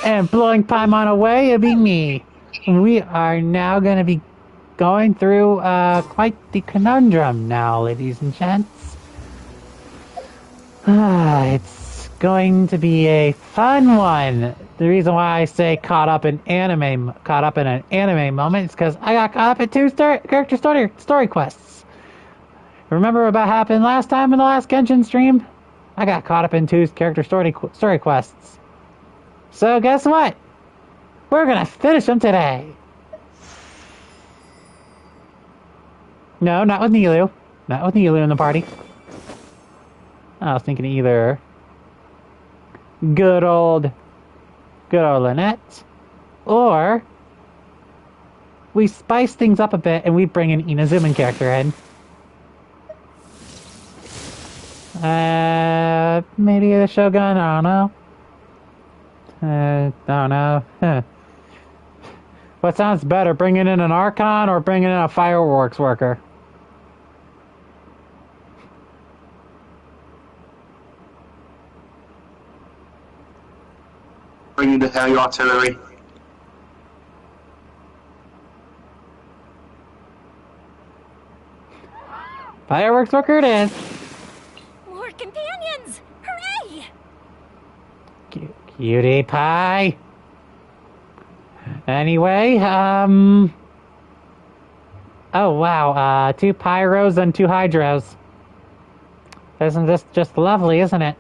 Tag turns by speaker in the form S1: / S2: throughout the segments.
S1: And blowing Paimon away, it'll be me. We are now going to be going through quite the conundrum now, ladies and gents. It's going to be a fun one. The reason why I say caught up in an anime moment is because I got caught up in two character story quests. Remember what happened last time in the last Genshin stream? I got caught up in two character story quests. So guess what? We're gonna finish them today. No, not with Nilu. Not with Nilu in the party. I was thinking either good old Lynette, or we spice things up a bit and we bring an Inazuman character in. Maybe the Shogun, I don't know. I don't know. Huh. What sounds better, bringing in an Archon or bringing in a fireworks worker?
S2: Bringing the heavy artillery.
S1: Fireworks worker it is.
S3: More companions! Hooray!
S1: Cutie pie. Anyway, oh wow, 2 pyros and 2 hydros. Isn't this just lovely, isn't it?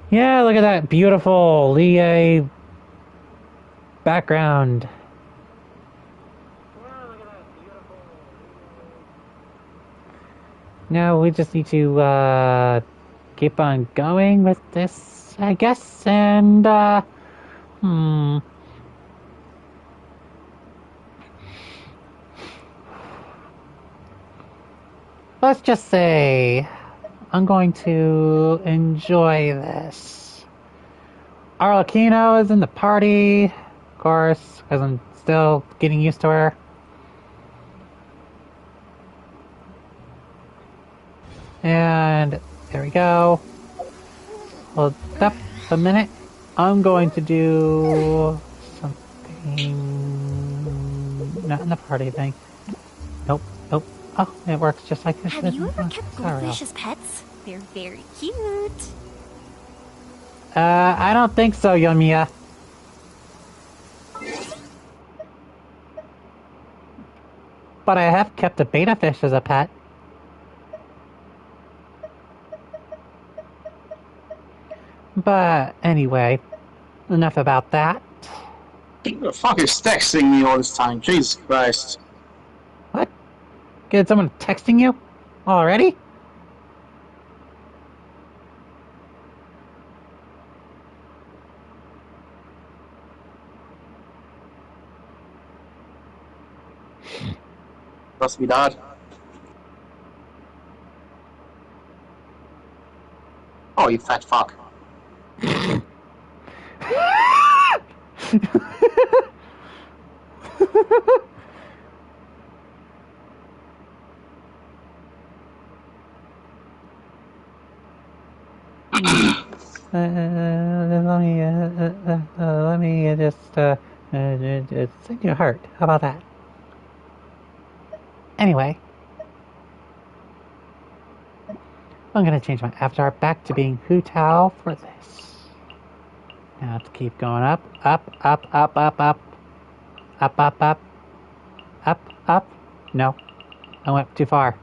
S1: Yeah, look at that beautiful Lie background. Now we just need to keep on going with this, I guess, and let's just say I'm going to enjoy this. Arlecchino is in the party, of course, because I'm still getting used to her. And there we go. Hold up a minute. I'm going to do something. Not in the party thing. Nope. Oh, it works just like this.
S3: Have you ever kept goldfish as pets? They're very cute.
S1: I don't think so, Yomiya. But I have kept a beta fish as a pet. But anyway, enough about that.
S2: Who the fuck is texting me all this time? Jesus Christ.
S1: What? Get someone texting you? Already?
S2: Must be dad. Oh, you fat fuck.
S1: Let me just sing your heart. How about that? Anyway, I'm gonna change my avatar back to being Hu Tao for this. Now let's keep going up. No, I went too far.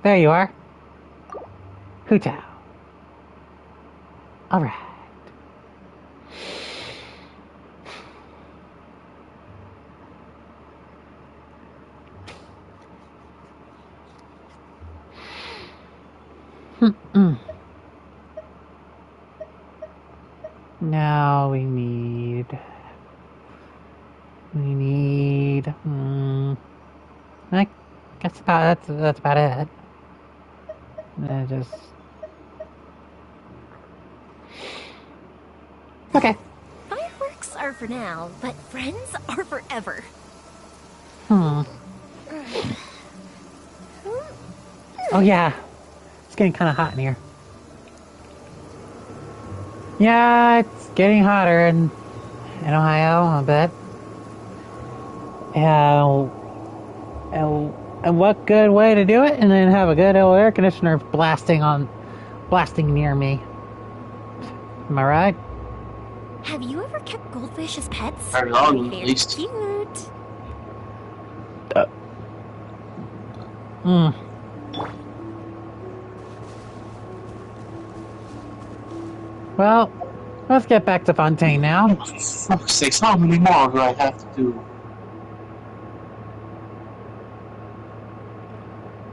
S1: There you are. Hu Tao. All right. Now we need. I guess that's about it. Just. Okay.
S3: Fireworks are for now, but friends are forever.
S1: Oh yeah, it's getting kind of hot in here. Yeah, it's getting hotter in Ohio a bit. And what good way to do it? And then have a good old air conditioner blasting near me. Am I right?
S3: Have you ever kept goldfish as pets?
S2: Very long,
S3: They're
S2: at least.
S3: cute.
S1: Hmm. Well, let's get back to Fontaine now.
S2: For fuck's sakes, how many more do I have to do?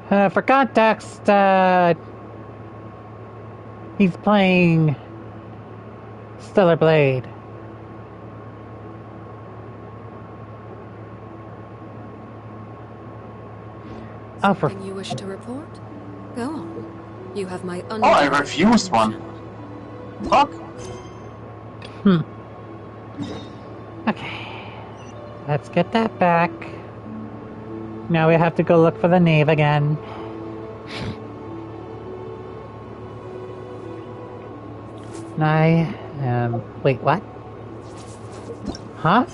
S1: For context, he's playing Stellar Blade. Oh, for
S4: Something you wish to report? Go on. You have my
S2: Oh, I refused one. Fuck.
S1: okay. Let's get that back. Now we have to go look for the knave again. Wait, what? Huh?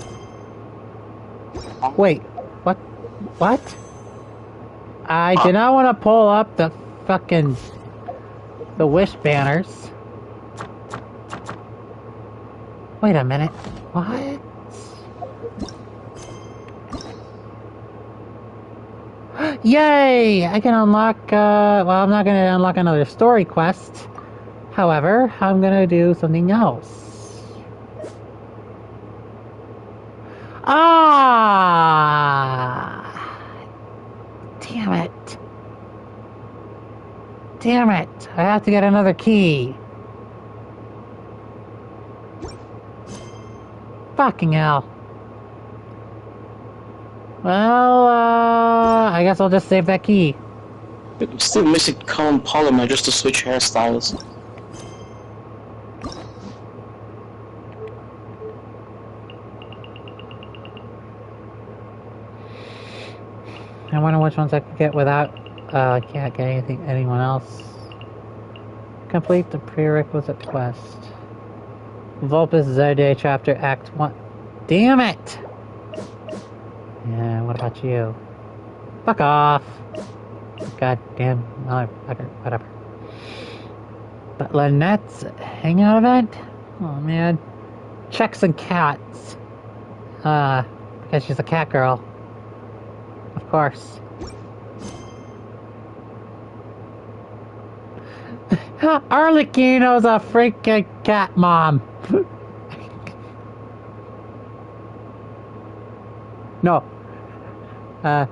S1: Wait, what? What? I did not want to pull up the fucking the wish banners. Wait a minute. What? Yay! I can unlock, well, I'm not gonna unlock another story quest. However, I'm gonna do something else. Ah! Damn it. Damn it. I have to get another key. Fucking hell. Well, I guess I'll just save that key.
S2: I'm still missing Colin Polymer just to switch hairstyles.
S1: I wonder which ones I could get without, I can't get anyone else. Complete the prerequisite quest. Vulpes Zode Chapter Act 1. Damn it! Yeah, what about you? Fuck off! Goddamn motherfucker, whatever. But Lynette's hangout event? Oh man. Checks and cats. Because she's a cat girl. Of course. Arlecchino's a freaking cat mom. No. I'd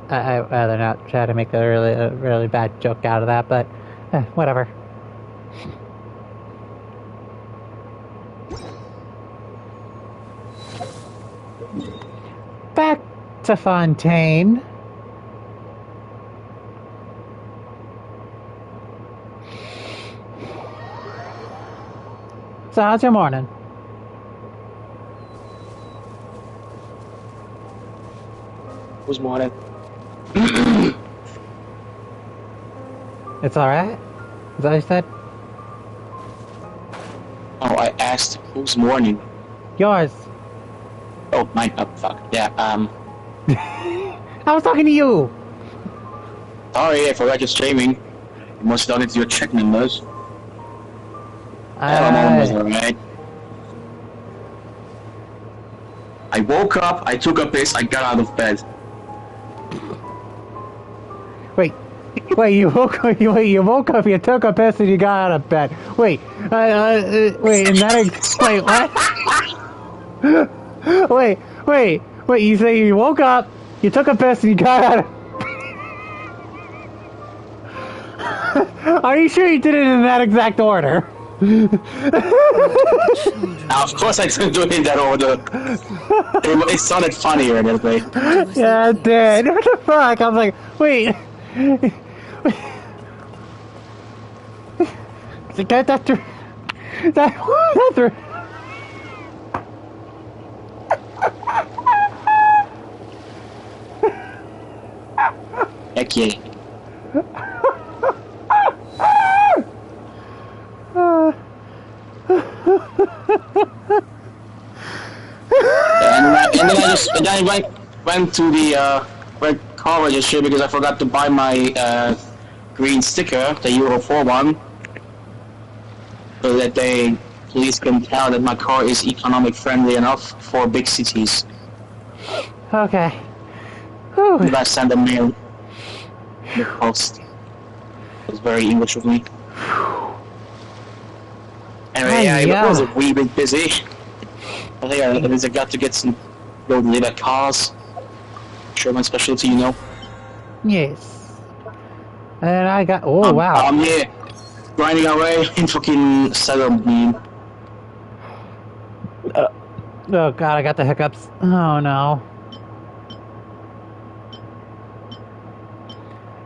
S1: rather not try to make a really bad joke out of that, but whatever. Back to Fontaine. So how's your morning?
S2: Who's morning?
S1: It's alright? Is that what you said?
S2: Oh, I asked who's morning.
S1: Yours.
S2: Oh, mine. Oh, fuck. Yeah,
S1: I was talking to you!
S2: sorry, I forgot you're streaming. You must log into your check numbers. Yeah, my mom was alright. I woke up, I took a piss, I got out of bed.
S1: Wait, you woke up, you woke up, you took a piss, and you got out of bed. Wait, wait, and that wait, what? wait, you say you woke up, you took a piss, and you got out of Are you sure you did it in that exact order?
S2: Of course I didn't do it in that order. It sounded funnier in a way.
S1: Yeah, it did. What the fuck? I was like, wait. That through. That through.
S2: Heck yeah. And then I went to the red car registry because I forgot to buy my green sticker, the Euro 4 one, so that they police can tell that my car is economic friendly enough for big cities.
S1: Okay. Whew.
S2: Did I send a mail? The post. It was very English of me. Anyway, yeah, it was a wee bit busy. I think at least I got to get some go live at cars. Sure, my specialty, you know.
S1: Yes. And I got. Oh wow.
S2: Yeah, grinding away in fucking Sailor Moon.
S1: Oh god, I got the hiccups. Oh no.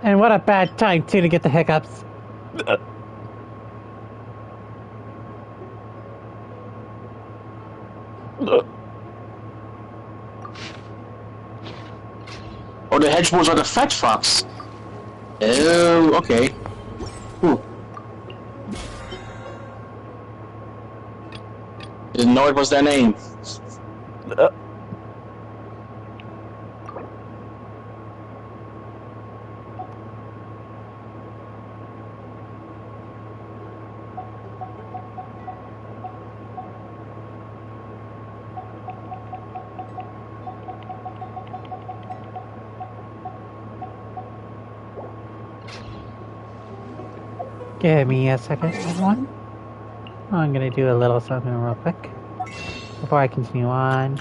S1: And what a bad time too to get the hiccups.
S2: Oh, the hedgehogs are the fat fox. Oh, okay. Ooh. Didn't know it was their name.
S1: Give me a second, everyone. I'm gonna do a little something real quick before I continue on.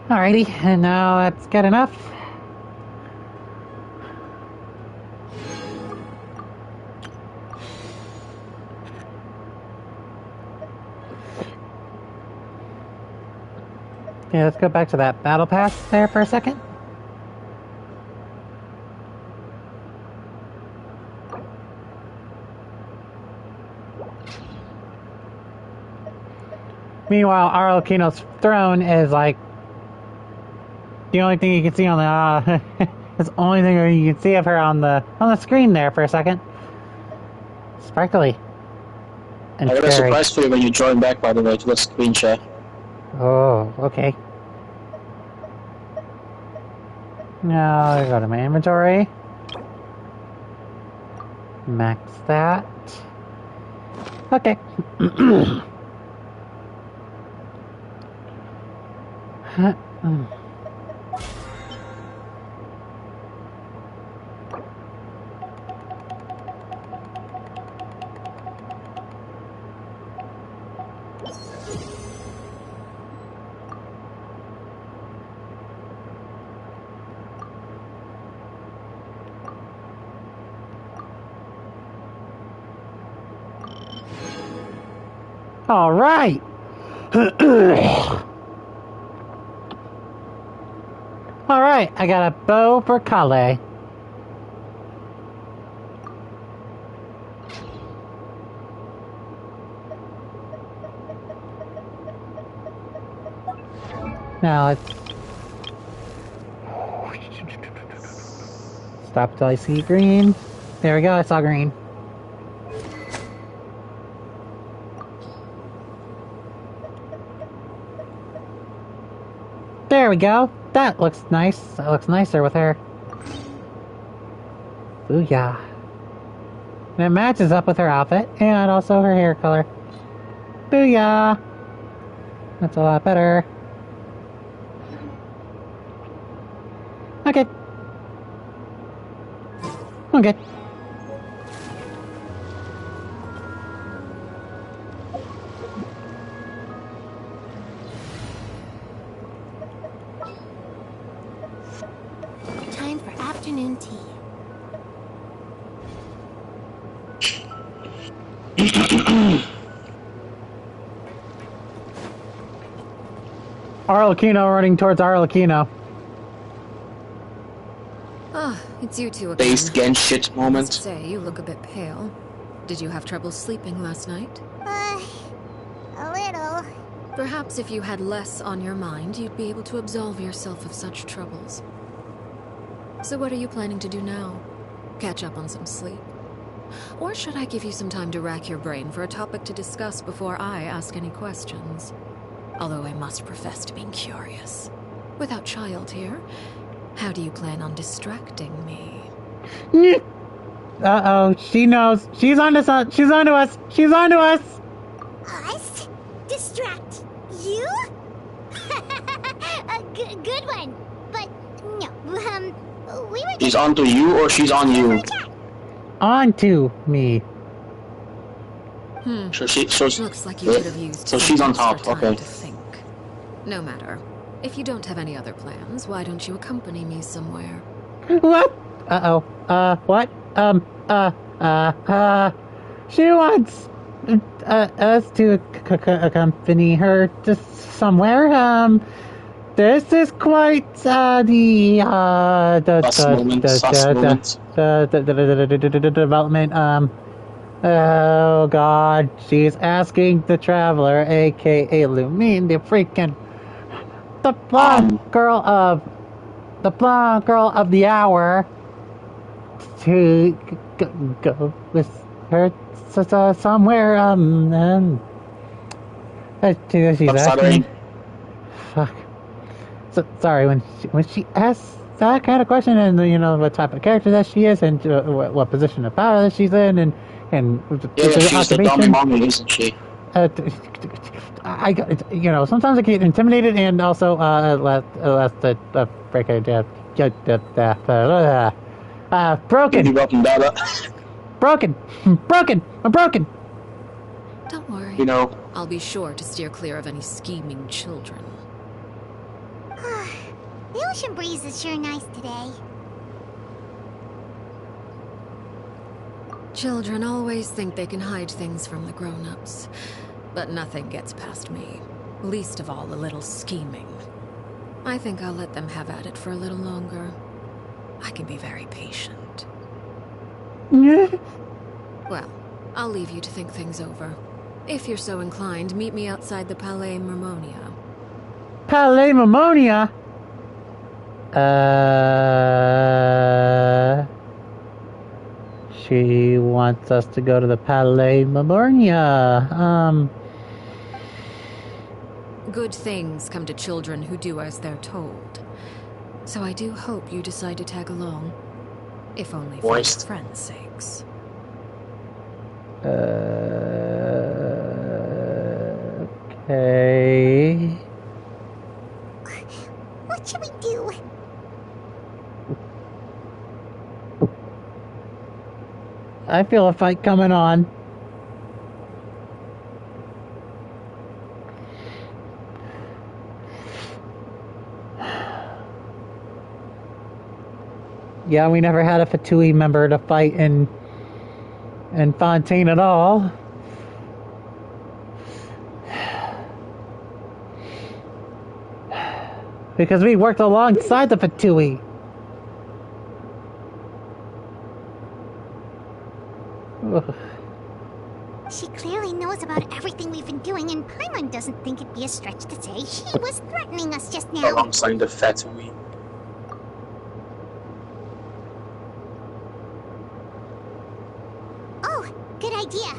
S1: Alrighty, and now that's good enough. Okay, let's go back to that battle pass there for a second. Meanwhile, Arlecchino's throne is like the only thing you can see on the it's the only thing you can see of her on the screen there for a second. Sparkly. And
S2: I got a
S1: scary.
S2: surprise for you when you join back, by the way, to the screen share.
S1: Oh, okay. Now I go to my inventory. Max that. Okay. All right. All right, I got a bow for Kale. Now let's stop till I see green. There we go, I saw green. There we go. That looks nice. That looks nicer with her. Booyah. And it matches up with her outfit and also her hair color. Booyah. That's a lot better. Okay. Okay.
S3: Time for afternoon tea.
S1: Arlecchino running towards Arlecchino.
S4: Ah, it's you two again.
S2: Based Genshin moment.
S4: Must say, you look a bit pale. Did you have trouble sleeping last night?
S3: A little.
S4: Perhaps if you had less on your mind, you'd be able to absolve yourself of such troubles. So what are you planning to do now? Catch up on some sleep? Or should I give you some time to rack your brain for a topic to discuss before I ask any questions? Although I must profess to being curious. Without child here, how do you plan on distracting me?
S1: Uh-oh, she knows. She's onto us. She's onto us. She's onto us.
S3: Us? Distract you? A good one. But no, we were
S2: She's onto you or she's on you?
S1: Onto me.
S4: Looks like you could have used
S2: so
S4: some
S2: she's on
S4: extra
S2: top,
S4: time
S2: okay.
S4: to think. No matter. If you don't have any other plans, why don't you accompany me somewhere?
S1: What? Uh-oh. What? She wants us to accompany her to somewhere. This is quite the development. Oh God, she's asking the traveler, aka Lumine, the blonde girl of the hour, to go with her somewhere. She's asking. Fuck. So, sorry, when she asks that kind of question, and what type of character that she is, and what position of power that she's in, and
S2: she's the dummy mommy, isn't she?
S1: Sometimes I get intimidated, and also last break I did broken. I'm broken.
S4: Don't worry. I'll be sure to steer clear of any scheming children.
S3: The ocean breeze is sure nice today.
S4: Children always think they can hide things from the grown-ups. But nothing gets past me. Least of all a little scheming. I think I'll let them have at it for a little longer. I can be very patient. Well, I'll leave you to think things over. If you're so inclined, meet me outside the Palais Mermonia.
S1: Palais Mermonia? She wants us to go to the Palais Mermonia.
S4: Good things come to children who do as they're told. So I do hope you decide to tag along. If only for your friends' sakes.
S1: Okay.
S3: What should we do?
S1: I feel a fight coming on. Yeah, we never had a Fatui member to fight in Fontaine at all. Because we worked alongside the Fatui.
S3: She clearly knows about everything we've been doing, and Paimon doesn't think it'd be a stretch to say she was threatening us just now.
S2: Alongside the Fatui.
S3: Oh, good idea.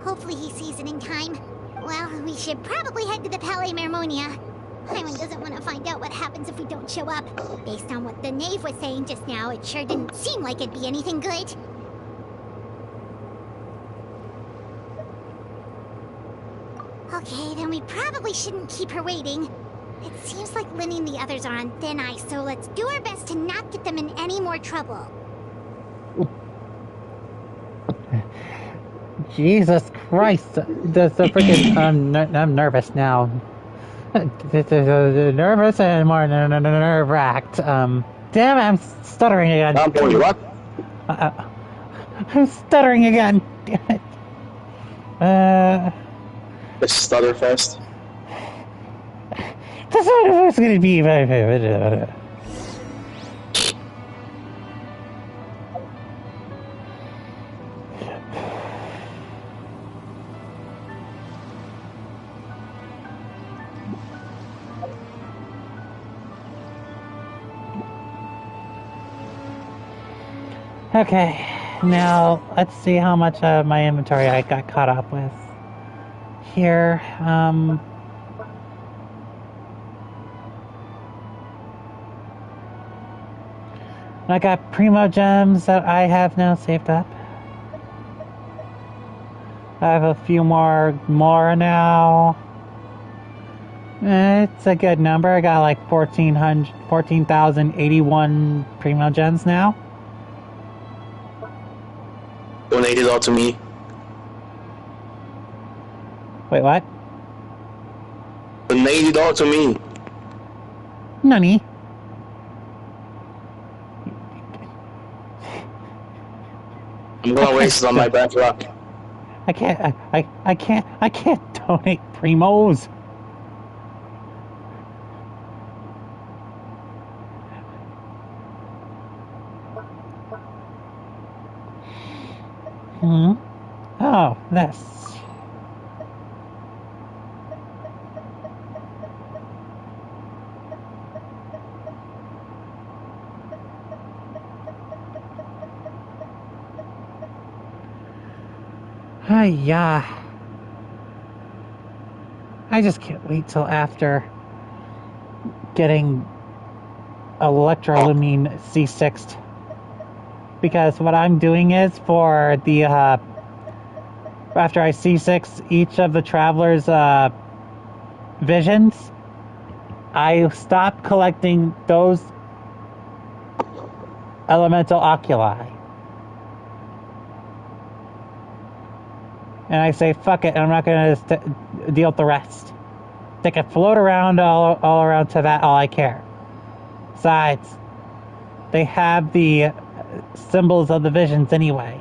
S3: Hopefully he sees it in time. Well, we should probably head to the Palais Mermonia. Paimon doesn't want to find out what happens if we don't show up. Based on what the knave was saying just now, it sure didn't seem like it'd be anything good. Okay, then we probably shouldn't keep her waiting. It seems like Linny and the others are on thin ice, so let's do our best to not get them in any more trouble.
S1: Jesus Christ! The freaking I'm nervous now. Nervous and more nerve-wracked. Damn it! I'm stuttering again.
S2: What?
S1: I'm stuttering again. Damn it.
S2: The Stutterfest.
S1: That's what it's gonna be. Okay, now let's see how much of my inventory I got caught up with. Here, I got primo gems that I have now saved up. I have a few more now. It's a good number. I got like 14,081 primo gems now.
S2: Donate it all to me.
S1: Wait, what?
S2: Donate it all to me.
S1: Nani?
S2: I'm gonna waste it on my bad luck.
S1: I can't donate primos. Oh, this. Yeah. I just can't wait till after getting electrolumine C6'd. Because what I'm doing is for the, after I C6 each of the travelers' visions, I stop collecting those elemental oculi. And I say, fuck it, I'm not going to deal with the rest. They can float around all around to that, all I care. Besides, they have the symbols of the visions anyway.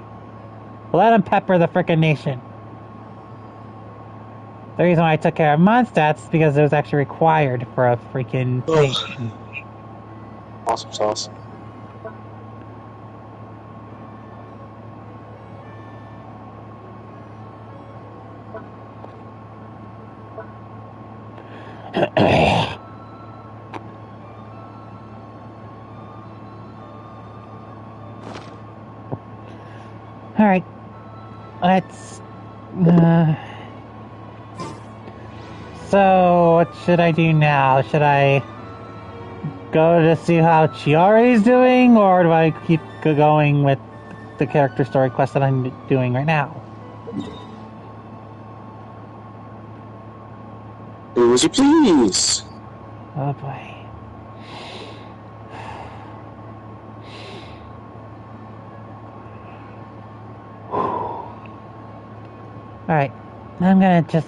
S1: Let them pepper the frickin' nation. The reason why I took care of Mondstadt is because it was actually required for a freaking thing.
S2: Awesome sauce.
S1: Alright. Let's... So, what should I do now? Should I go to see how Chiari's doing, or do I keep going with the character story quest that I'm doing right now?
S2: Do as you please.
S1: Oh boy. Alright, I'm gonna just...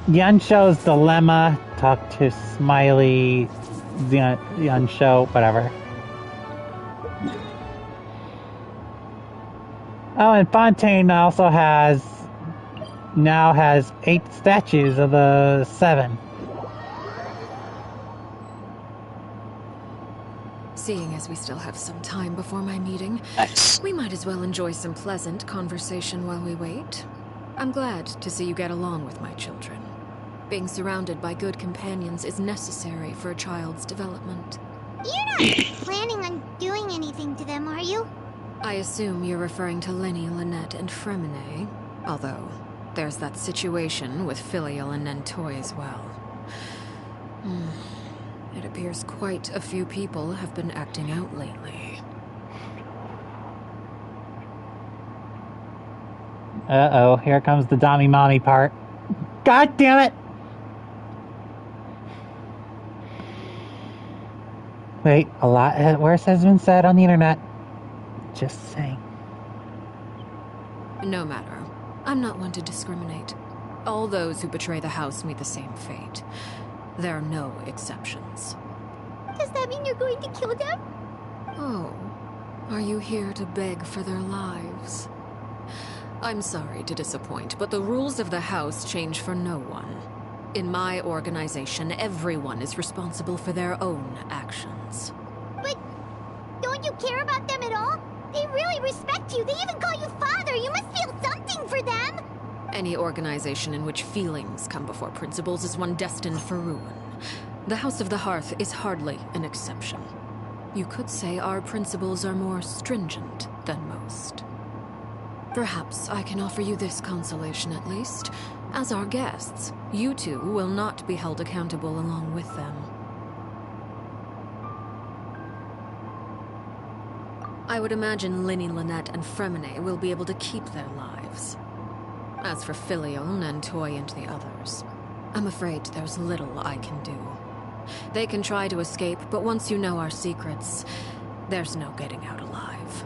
S1: Yunsho's Dilemma, talk to Smiley, Yunsho, whatever. Oh, and Fontaine also now has 8 statues of the 7.
S4: Seeing as we still have some time before my meeting,
S2: Nice.
S4: we might as well enjoy some pleasant conversation while we wait. I'm glad to see you get along with my children. Being surrounded by good companions is necessary for a child's development.
S3: You're not planning on doing anything to them, are you?
S4: I assume you're referring to Lenny, Lynette, and Fremine, although there's that situation with Filial and Nentoy as well. It appears quite a few people have been acting out lately.
S1: Uh-oh, here comes the Dommy Mommy part. God damn it! Wait, a lot worse has been said on the internet. Just saying.
S4: No matter. I'm not one to discriminate. All those who betray the house meet the same fate. There are no exceptions.
S3: Does that mean you're going to kill them?
S4: Oh, are you here to beg for their lives? I'm sorry to disappoint, but the rules of the house change for no one. In my organization, everyone is responsible for their own actions.
S3: But don't you care about them at all? They really respect you. They even call you father. You must feel something for them.
S4: Any organization in which feelings come before principles is one destined for ruin. The House of the Hearth is hardly an exception. You could say our principles are more stringent than most. Perhaps I can offer you this consolation at least. As our guests, you two will not be held accountable along with them. I would imagine Linny, Lynette, and Fremine will be able to keep their lives. As for Filion and Toy and the others, I'm afraid there's little I can do. They can try to escape, but once you know our secrets, there's no getting out alive.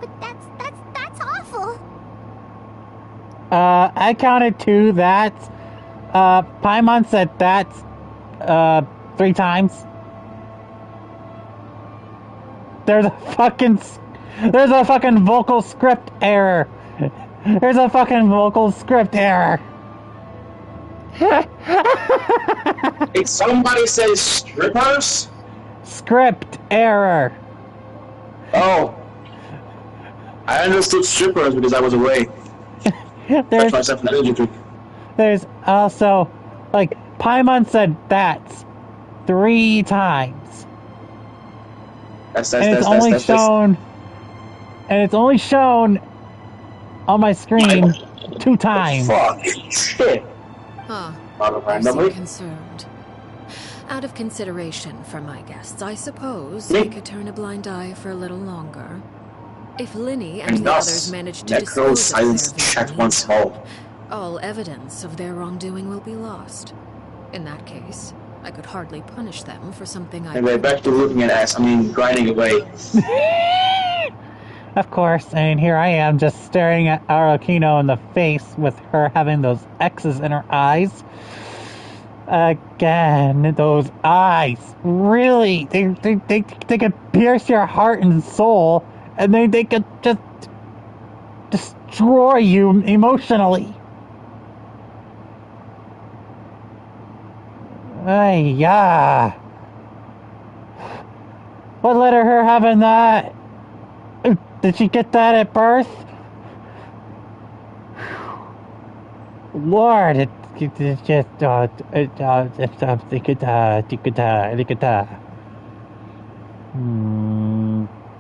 S3: But that's awful.
S1: I counted 2 that's. Paimon said that's, 3 times. There's a fucking vocal script error. There's a fucking vocal script error.
S2: Did somebody say strippers?
S1: Script error.
S2: Oh. I understood strippers because I was away. That's myself an energy drink.
S1: There's also, like, Paimon said that's 3 times. And it's only shown on my screen 2 times.
S2: Fuck. Shit.
S4: Huh. You seem concerned. Out of consideration for my guests, I suppose I could turn a blind eye for a little longer. If Linny and the others manage to dispose of their victim, all evidence of their wrongdoing will be lost. In that case, I could hardly punish them for something I...
S2: Anyway, back to looking at ass. Grinding away.
S1: Of course, and here I am just staring at Arukino in the face with her having those X's in her eyes. Again, those eyes. Really, they could pierce your heart and soul, and they could just destroy you emotionally. Yeah. What led her having that? Did she get that at birth? Lord, it's just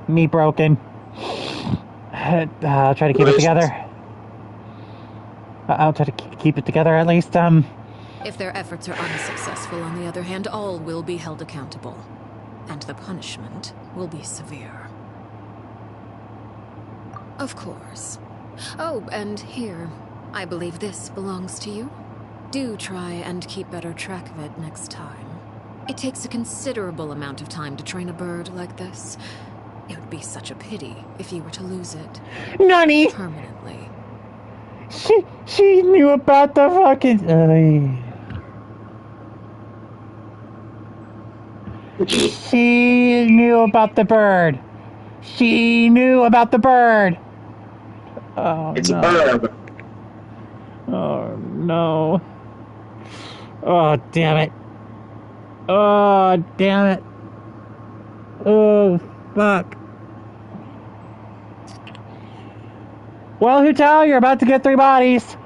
S1: me broken. I'll try to keep it together. I'll try to keep it together at least.
S4: If their efforts are unsuccessful, on the other hand, all will be held accountable. And the punishment will be severe. Of course. Oh, and here, I believe this belongs to you. Do try and keep better track of it next time. It takes a considerable amount of time to train a bird like this. It would be such a pity if you were to lose it.
S1: Nani?
S4: Permanently.
S1: She knew about the fucking... She knew about the bird. She knew about the bird. Oh,
S2: it's
S1: no.
S2: a bird.
S1: Oh, no. Oh, damn it. Oh, damn it. Oh, fuck. Well, Hutao, you're about to get 3 bodies.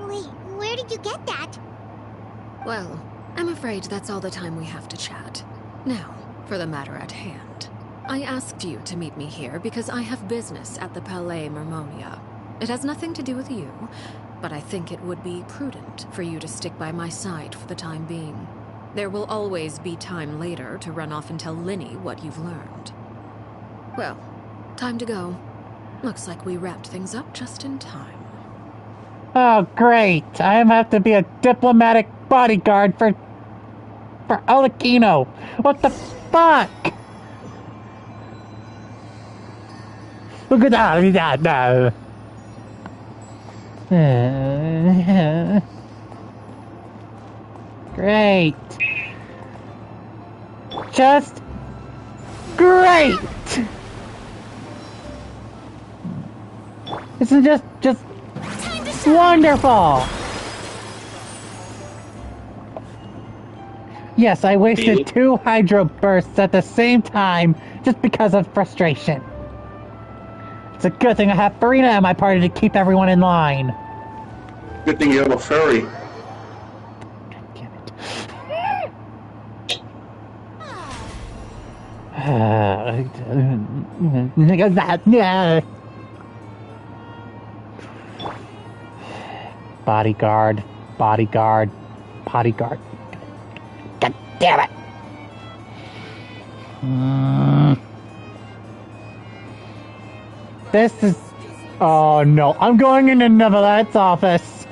S3: Wait, where did you get that?
S4: Well, I'm afraid that's all the time we have to chat. Now, for the matter at hand. I asked you to meet me here because I have business at the Palais Mermonia. It has nothing to do with you, but I think it would be prudent for you to stick by my side for the time being. There will always be time later to run off and tell Linny what you've learned. Well, time to go. Looks like we wrapped things up just in time.
S1: Oh, great. I have to be a diplomatic bodyguard for Arukino. What the fuck? Look at that. No. Great. Just great. This is just wonderful. Yes, I wasted 2 hydro bursts at the same time just because of frustration. It's a good thing I have Farina at my party to keep everyone in line.
S2: Good thing you have a furry.
S1: Bodyguard, bodyguard, bodyguard. God damn it! This is... Oh no, I'm going into Neverlette's office.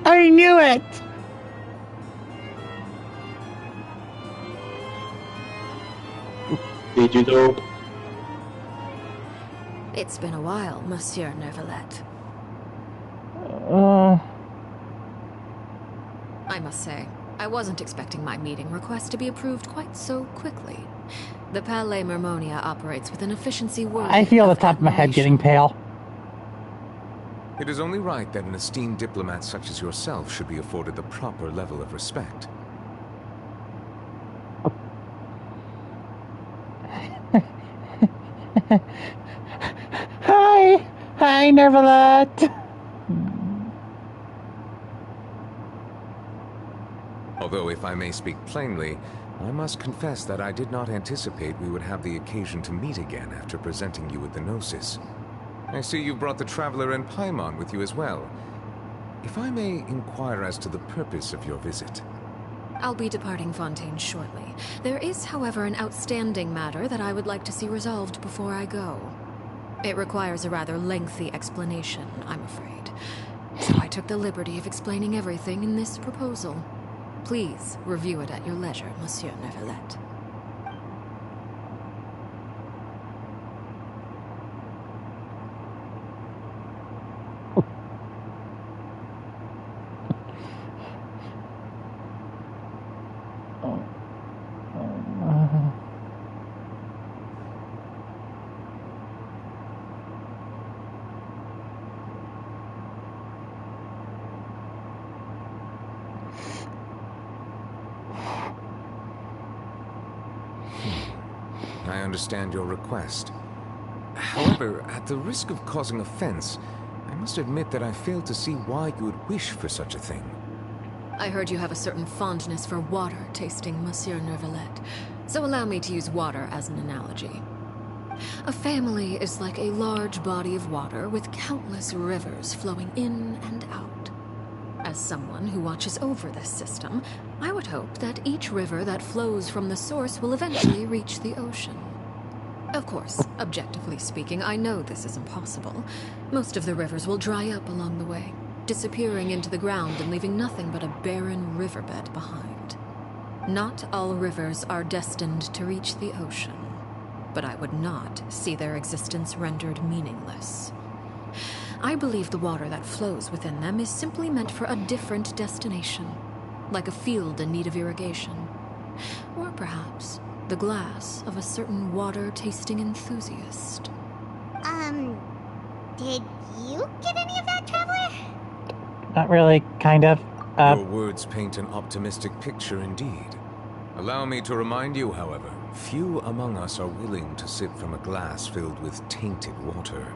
S1: I knew it!
S2: Did you know?
S4: It's been a while, Monsieur Neverlet. I must say, I wasn't expecting my meeting request to be approved quite so quickly. The Palais Mermonia operates with an efficiency worthy
S1: I feel the
S4: of
S1: top of my head getting pale.
S5: It is only right that an esteemed diplomat such as yourself should be afforded the proper level of respect.
S1: Hi! Hi, Neverlet!
S5: Although, if I may speak plainly, I must confess that I did not anticipate we would have the occasion to meet again after presenting you with the Gnosis. I see you brought the Traveler and Paimon with you as well. If I may inquire as to the purpose of your visit.
S4: I'll be departing Fontaine shortly. There is, however, an outstanding matter that I would like to see resolved before I go. It requires a rather lengthy explanation, I'm afraid. So I took the liberty of explaining everything in this proposal. Please review it at your leisure, Monsieur Neverlet.
S5: I understand your request. However, at the risk of causing offense, I must admit that I fail to see why you would wish for such a thing.
S4: I heard you have a certain fondness for water tasting, Monsieur Neverlet, so allow me to use water as an analogy. A family is like a large body of water with countless rivers flowing in and out. As someone who watches over this system, I would hope that each river that flows from the source will eventually reach the ocean. Of course, objectively speaking, I know this is impossible. Most of the rivers will dry up along the way, disappearing into the ground and leaving nothing but a barren riverbed behind. Not all rivers are destined to reach the ocean, but I would not see their existence rendered meaningless. I believe the water that flows within them is simply meant for a different destination, like a field in need of irrigation. Or perhaps the glass of a certain water-tasting enthusiast.
S3: Did you get any of that, Traveler?
S1: Not really, kind of.
S5: Your words paint an optimistic picture indeed. Allow me to remind you, however, few among us are willing to sip from a glass filled with tainted water.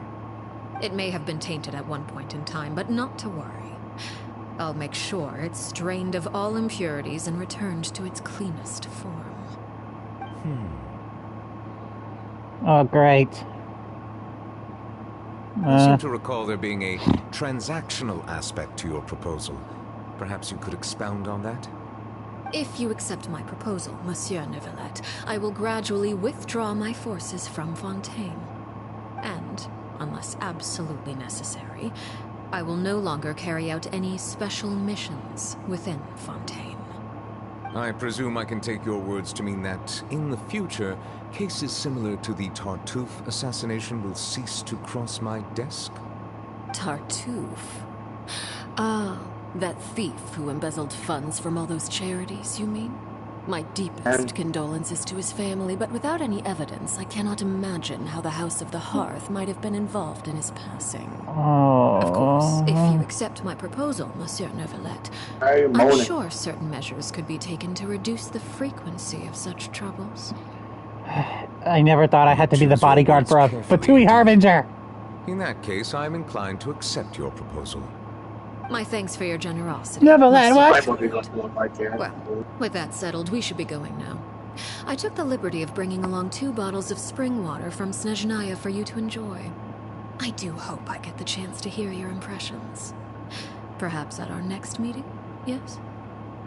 S4: It may have been tainted at one point in time, but not to worry. I'll make sure it's strained of all impurities and returned to its cleanest form.
S1: Oh, great.
S5: I seem to recall there being a transactional aspect to your proposal. Perhaps you could expound on that?
S4: If you accept my proposal, Monsieur Neverlet, I will gradually withdraw my forces from Fontaine. And, unless absolutely necessary, I will no longer carry out any special missions within Fontaine.
S5: I presume I can take your words to mean that, in the future, cases similar to the Tartuffe assassination will cease to cross my desk?
S4: Tartuffe? Ah, that thief who embezzled funds from all those charities, you mean? My deepest condolences to his family, but without any evidence, I cannot imagine how the House of the Hearth might have been involved in his passing. Of course, if you accept my proposal, Monsieur Neverlet, I'm sure certain measures could be taken to reduce the frequency of such troubles.
S1: I never thought I had to be the bodyguard for a Fatui Harbinger.
S5: In that case, I am inclined to accept your proposal.
S4: My thanks for your generosity.
S1: Neverlet, what?
S4: Well, with that settled, we should be going now. I took the liberty of bringing along 2 bottles of spring water from Snezhnaya for you to enjoy. I do hope I get the chance to hear your impressions. Perhaps at our next meeting, yes?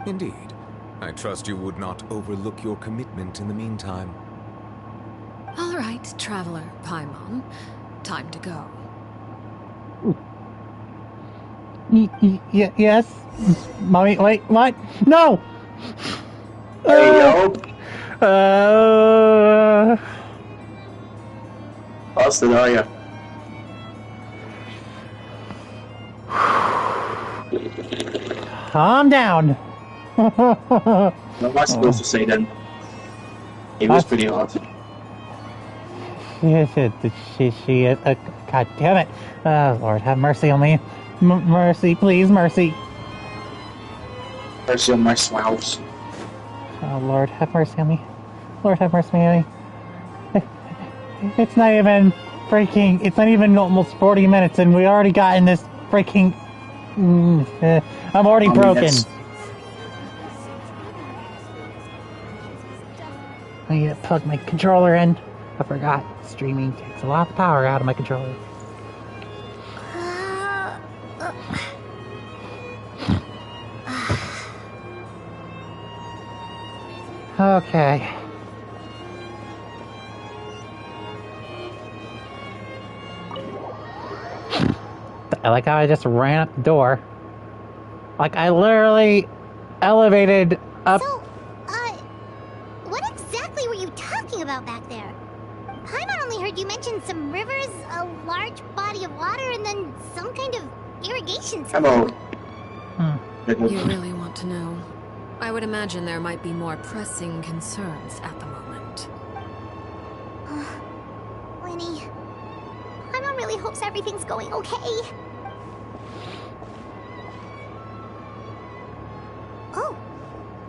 S5: Indeed. I trust you would not overlook your commitment in the meantime.
S4: All right, Traveler Paimon. Time to go.
S1: Yes? Mommy, wait, what? No!
S2: There you go. Austin, are you?
S1: Calm down.
S2: What am I supposed to say then? It was pretty hard.
S1: She, God damn it. Lord, have mercy on me. Mercy, please, mercy.
S2: Mercy on my swells.
S1: Oh, Lord, have mercy on me. Lord, have mercy on me. It's not even it's not even almost 40 minutes, and we already got in this freaking... I'm already broken. I need to plug my controller in. I forgot. Streaming takes a lot of power out of my controller. Okay. I like how I just ran up the door. Like I literally elevated up.
S3: So, what exactly were you talking about back there? Paimon only heard you mention some rivers, a large body of water, and then some kind of irrigation system.
S2: Hello.
S4: You really want to know? I would imagine there might be more pressing concerns at the moment.
S3: Winnie, Paimon really hopes everything's going okay. Oh,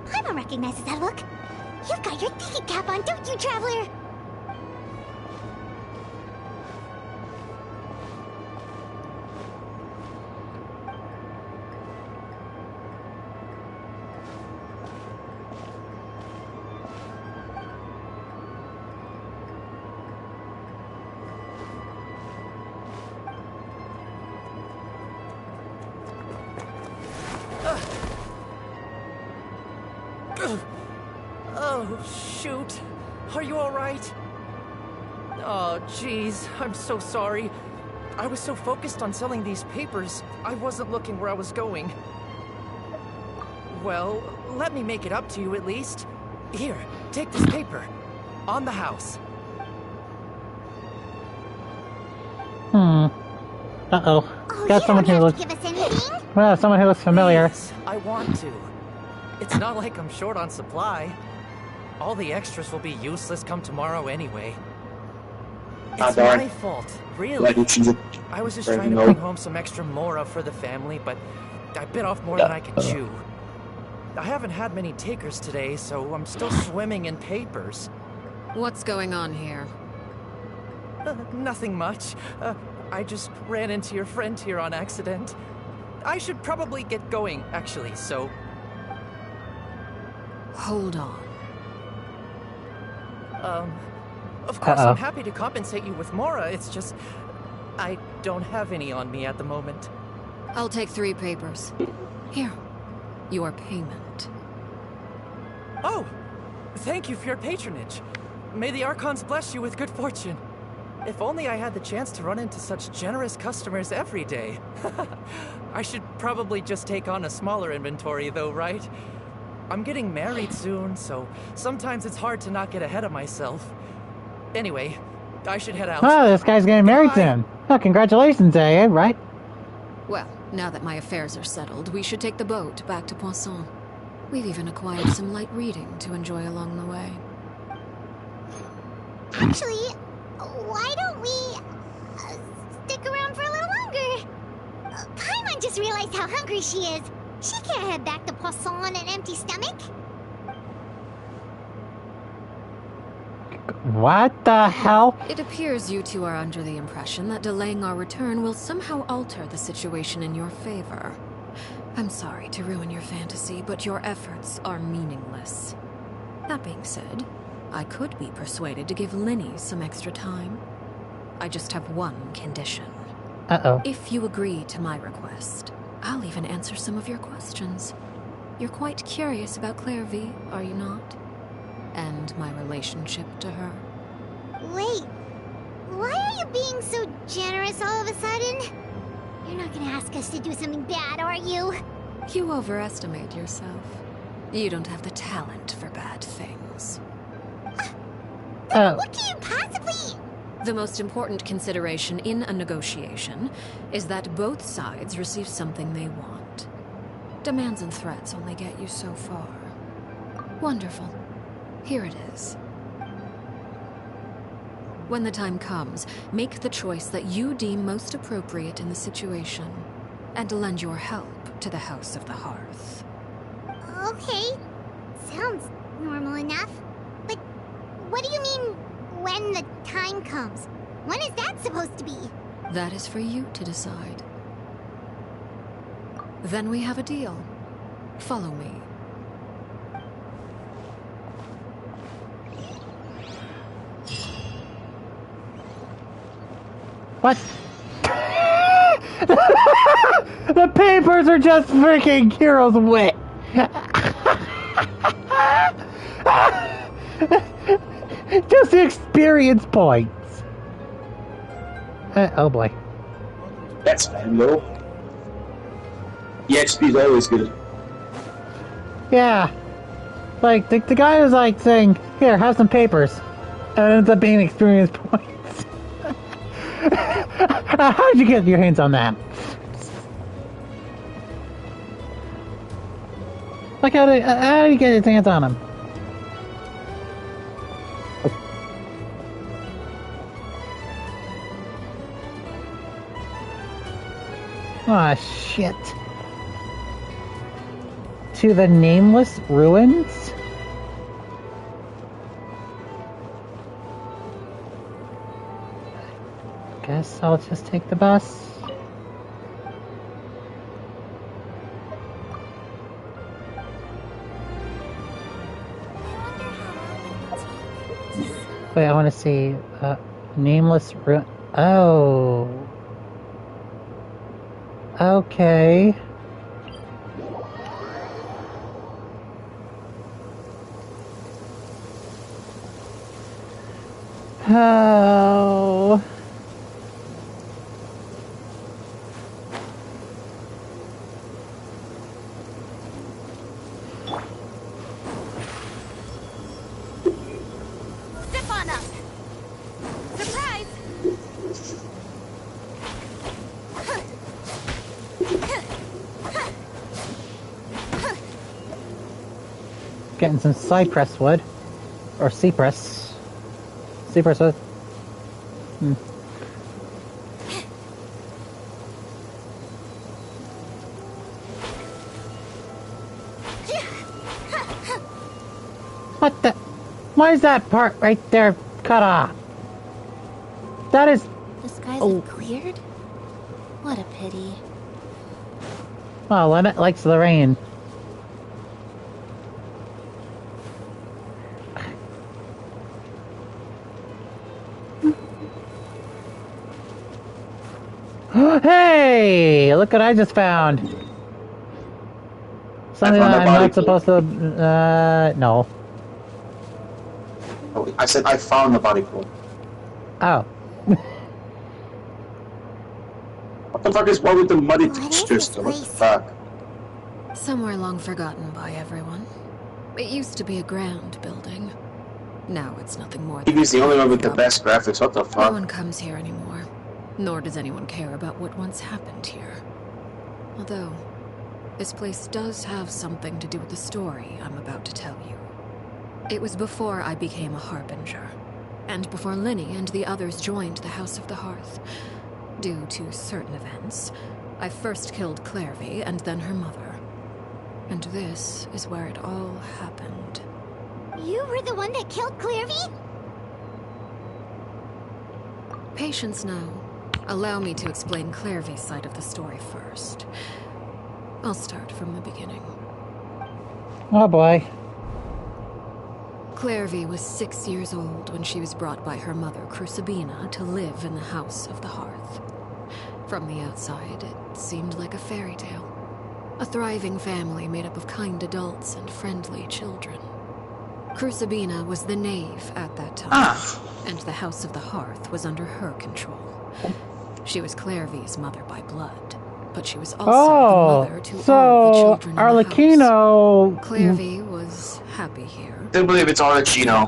S3: Paimon recognizes that look. You've got your thinking cap on, don't you, Traveler?
S6: Oh, shoot. Are you alright? Oh, jeez. I'm so sorry. I was so focused on selling these papers, I wasn't looking where I was going. Well, let me make it up to you at least. Here, take this paper. On the house.
S1: Uh-oh.
S3: Oh,
S1: Got
S3: you
S1: someone
S3: don't
S1: who
S3: have
S1: looks...
S3: to give us anything.
S1: Well, someone who looks familiar.
S6: Please, I want to. It's not like I'm short on supply. All the extras will be useless come tomorrow anyway. It's
S2: darn.
S6: my fault,
S2: Why
S6: really.
S2: did you
S6: I was just
S2: Fair
S6: trying to
S2: enough.
S6: bring home some extra mora for the family, but I bit off more than I could chew. I haven't had many takers today, so I'm still swimming in papers.
S4: What's going on here?
S6: Nothing much. I just ran into your friend here on accident. I should probably get going, actually, so...
S4: Hold on.
S6: Of course,
S1: Uh-oh.
S6: I'm happy to compensate you with mora, it's just... I don't have any on me at the moment.
S4: I'll take 3 papers. Here. Your payment.
S6: Oh! Thank you for your patronage. May the Archons bless you with good fortune. If only I had the chance to run into such generous customers every day. I should probably just take on a smaller inventory though, right? I'm getting married soon, so sometimes it's hard to not get ahead of myself. Anyway, I should head out.
S1: Oh, this guy's getting married
S6: Bye.
S1: soon. Oh, congratulations, eh? Right?
S4: Well, now that my affairs are settled, we should take the boat back to Poisson. We've even acquired some light reading to enjoy along the way.
S3: Actually, why don't we stick around for a little longer? Paimon just realized how hungry she is. She can't head back to Poisson on an empty stomach.
S1: What the hell?
S4: It appears you two are under the impression that delaying our return will somehow alter the situation in your favor. I'm sorry to ruin your fantasy, but your efforts are meaningless. That being said, I could be persuaded to give Linny some extra time. I just have one condition.
S1: Uh-oh.
S4: If you agree to my request, I'll even answer some of your questions. You're quite curious about Clairvy, are you not? And my relationship to her.
S3: Wait, why are you being so generous all of a sudden? You're not gonna ask us to do something bad, are you?
S4: You overestimate yourself. You don't have the talent for bad things.
S3: What can you possibly...
S4: The most important consideration in a negotiation is that both sides receive something they want. Demands and threats only get you so far. Wonderful. Here it is. When the time comes, make the choice that you deem most appropriate in the situation, and lend your help to the House of the Hearth.
S3: Okay, sounds normal enough. But what do you mean, when the time comes? When is that supposed to be?
S4: That is for you to decide. Then we have a deal. Follow me.
S1: What? The papers are just freaking Hero's wit. Just experience points. Oh boy.
S2: That's fine, though. The XP is always good.
S1: Yeah. Like, the guy was like saying, here, have some papers. And it ends up being experience points. How did you get your hands on that? Like, how did he get his hands on him? Aw, shit. To the nameless ruins? Guess I'll just take the bus. Wait, I want to see, nameless ruin. Oh. Okay. Oh.
S3: Zip on up! Surprise!
S1: Getting some cypress wood. Or cypress. Cypress wood. What the? Why is that part right there cut off? That is...
S7: The skies have cleared? What a pity.
S1: Well, Lemmet likes the rain. Hey! Look what I just found! Something that I'm not supposed to... no.
S2: Oh, I said I found the body pool.
S1: Oh.
S2: What the fuck is wrong with the muddy
S3: What is
S2: textures?
S3: this
S2: What the
S3: place?
S2: fuck?
S4: Somewhere long forgotten by everyone. It used to be a grand building. Now it's nothing more than...
S2: TV's the only one with the best graphics. What the
S4: No
S2: fuck?
S4: one comes here anymore. Nor does anyone care about what once happened here. Although, this place does have something to do with the story I'm about to tell you. It was before I became a Harbinger, and before Linny and the others joined the House of the Hearth. Due to certain events, I first killed Clairvy and then her mother. And this is where it all happened.
S3: You were the one that killed Clairvy?
S4: Patience now. Allow me to explain Clairvy's side of the story first. I'll start from the beginning.
S1: Oh boy.
S4: Clairvy was 6 years old when she was brought by her mother, Crucibina, to live in the House of the Hearth. From the outside, it seemed like a fairy tale. A thriving family made up of kind adults and friendly children. Crucibina was the knave at that time, and the House of the Hearth was under her control. She was Clairvy's mother by blood, but she was also the mother to all the children in the house.
S1: Arlecchino...
S4: Clairvy was happy here.
S2: I do believe it's Arlecchino.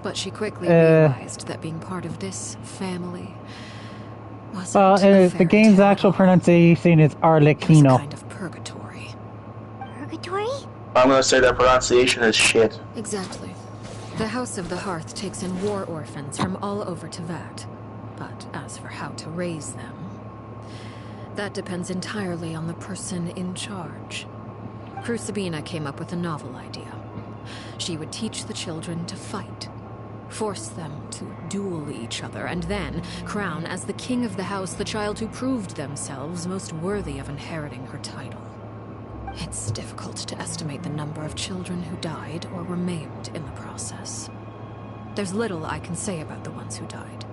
S4: But she quickly realized that being part of this family wasn't
S1: Well,
S4: a
S1: the game's
S4: fairy
S1: actual
S4: tale.
S1: pronunciation is
S4: It was a
S1: Arlecchino.
S4: kind of purgatory.
S3: Purgatory?
S2: I'm gonna say that pronunciation is shit.
S4: Exactly. The House of the Hearth takes in war orphans from all over Tevat. But as for how to raise them, that depends entirely on the person in charge. Crucibina came up with a novel idea. She would teach the children to fight, force them to duel each other, and then crown as the king of the house the child who proved themselves most worthy of inheriting her title. It's difficult to estimate the number of children who died or were maimed in the process. There's little I can say about the ones who died.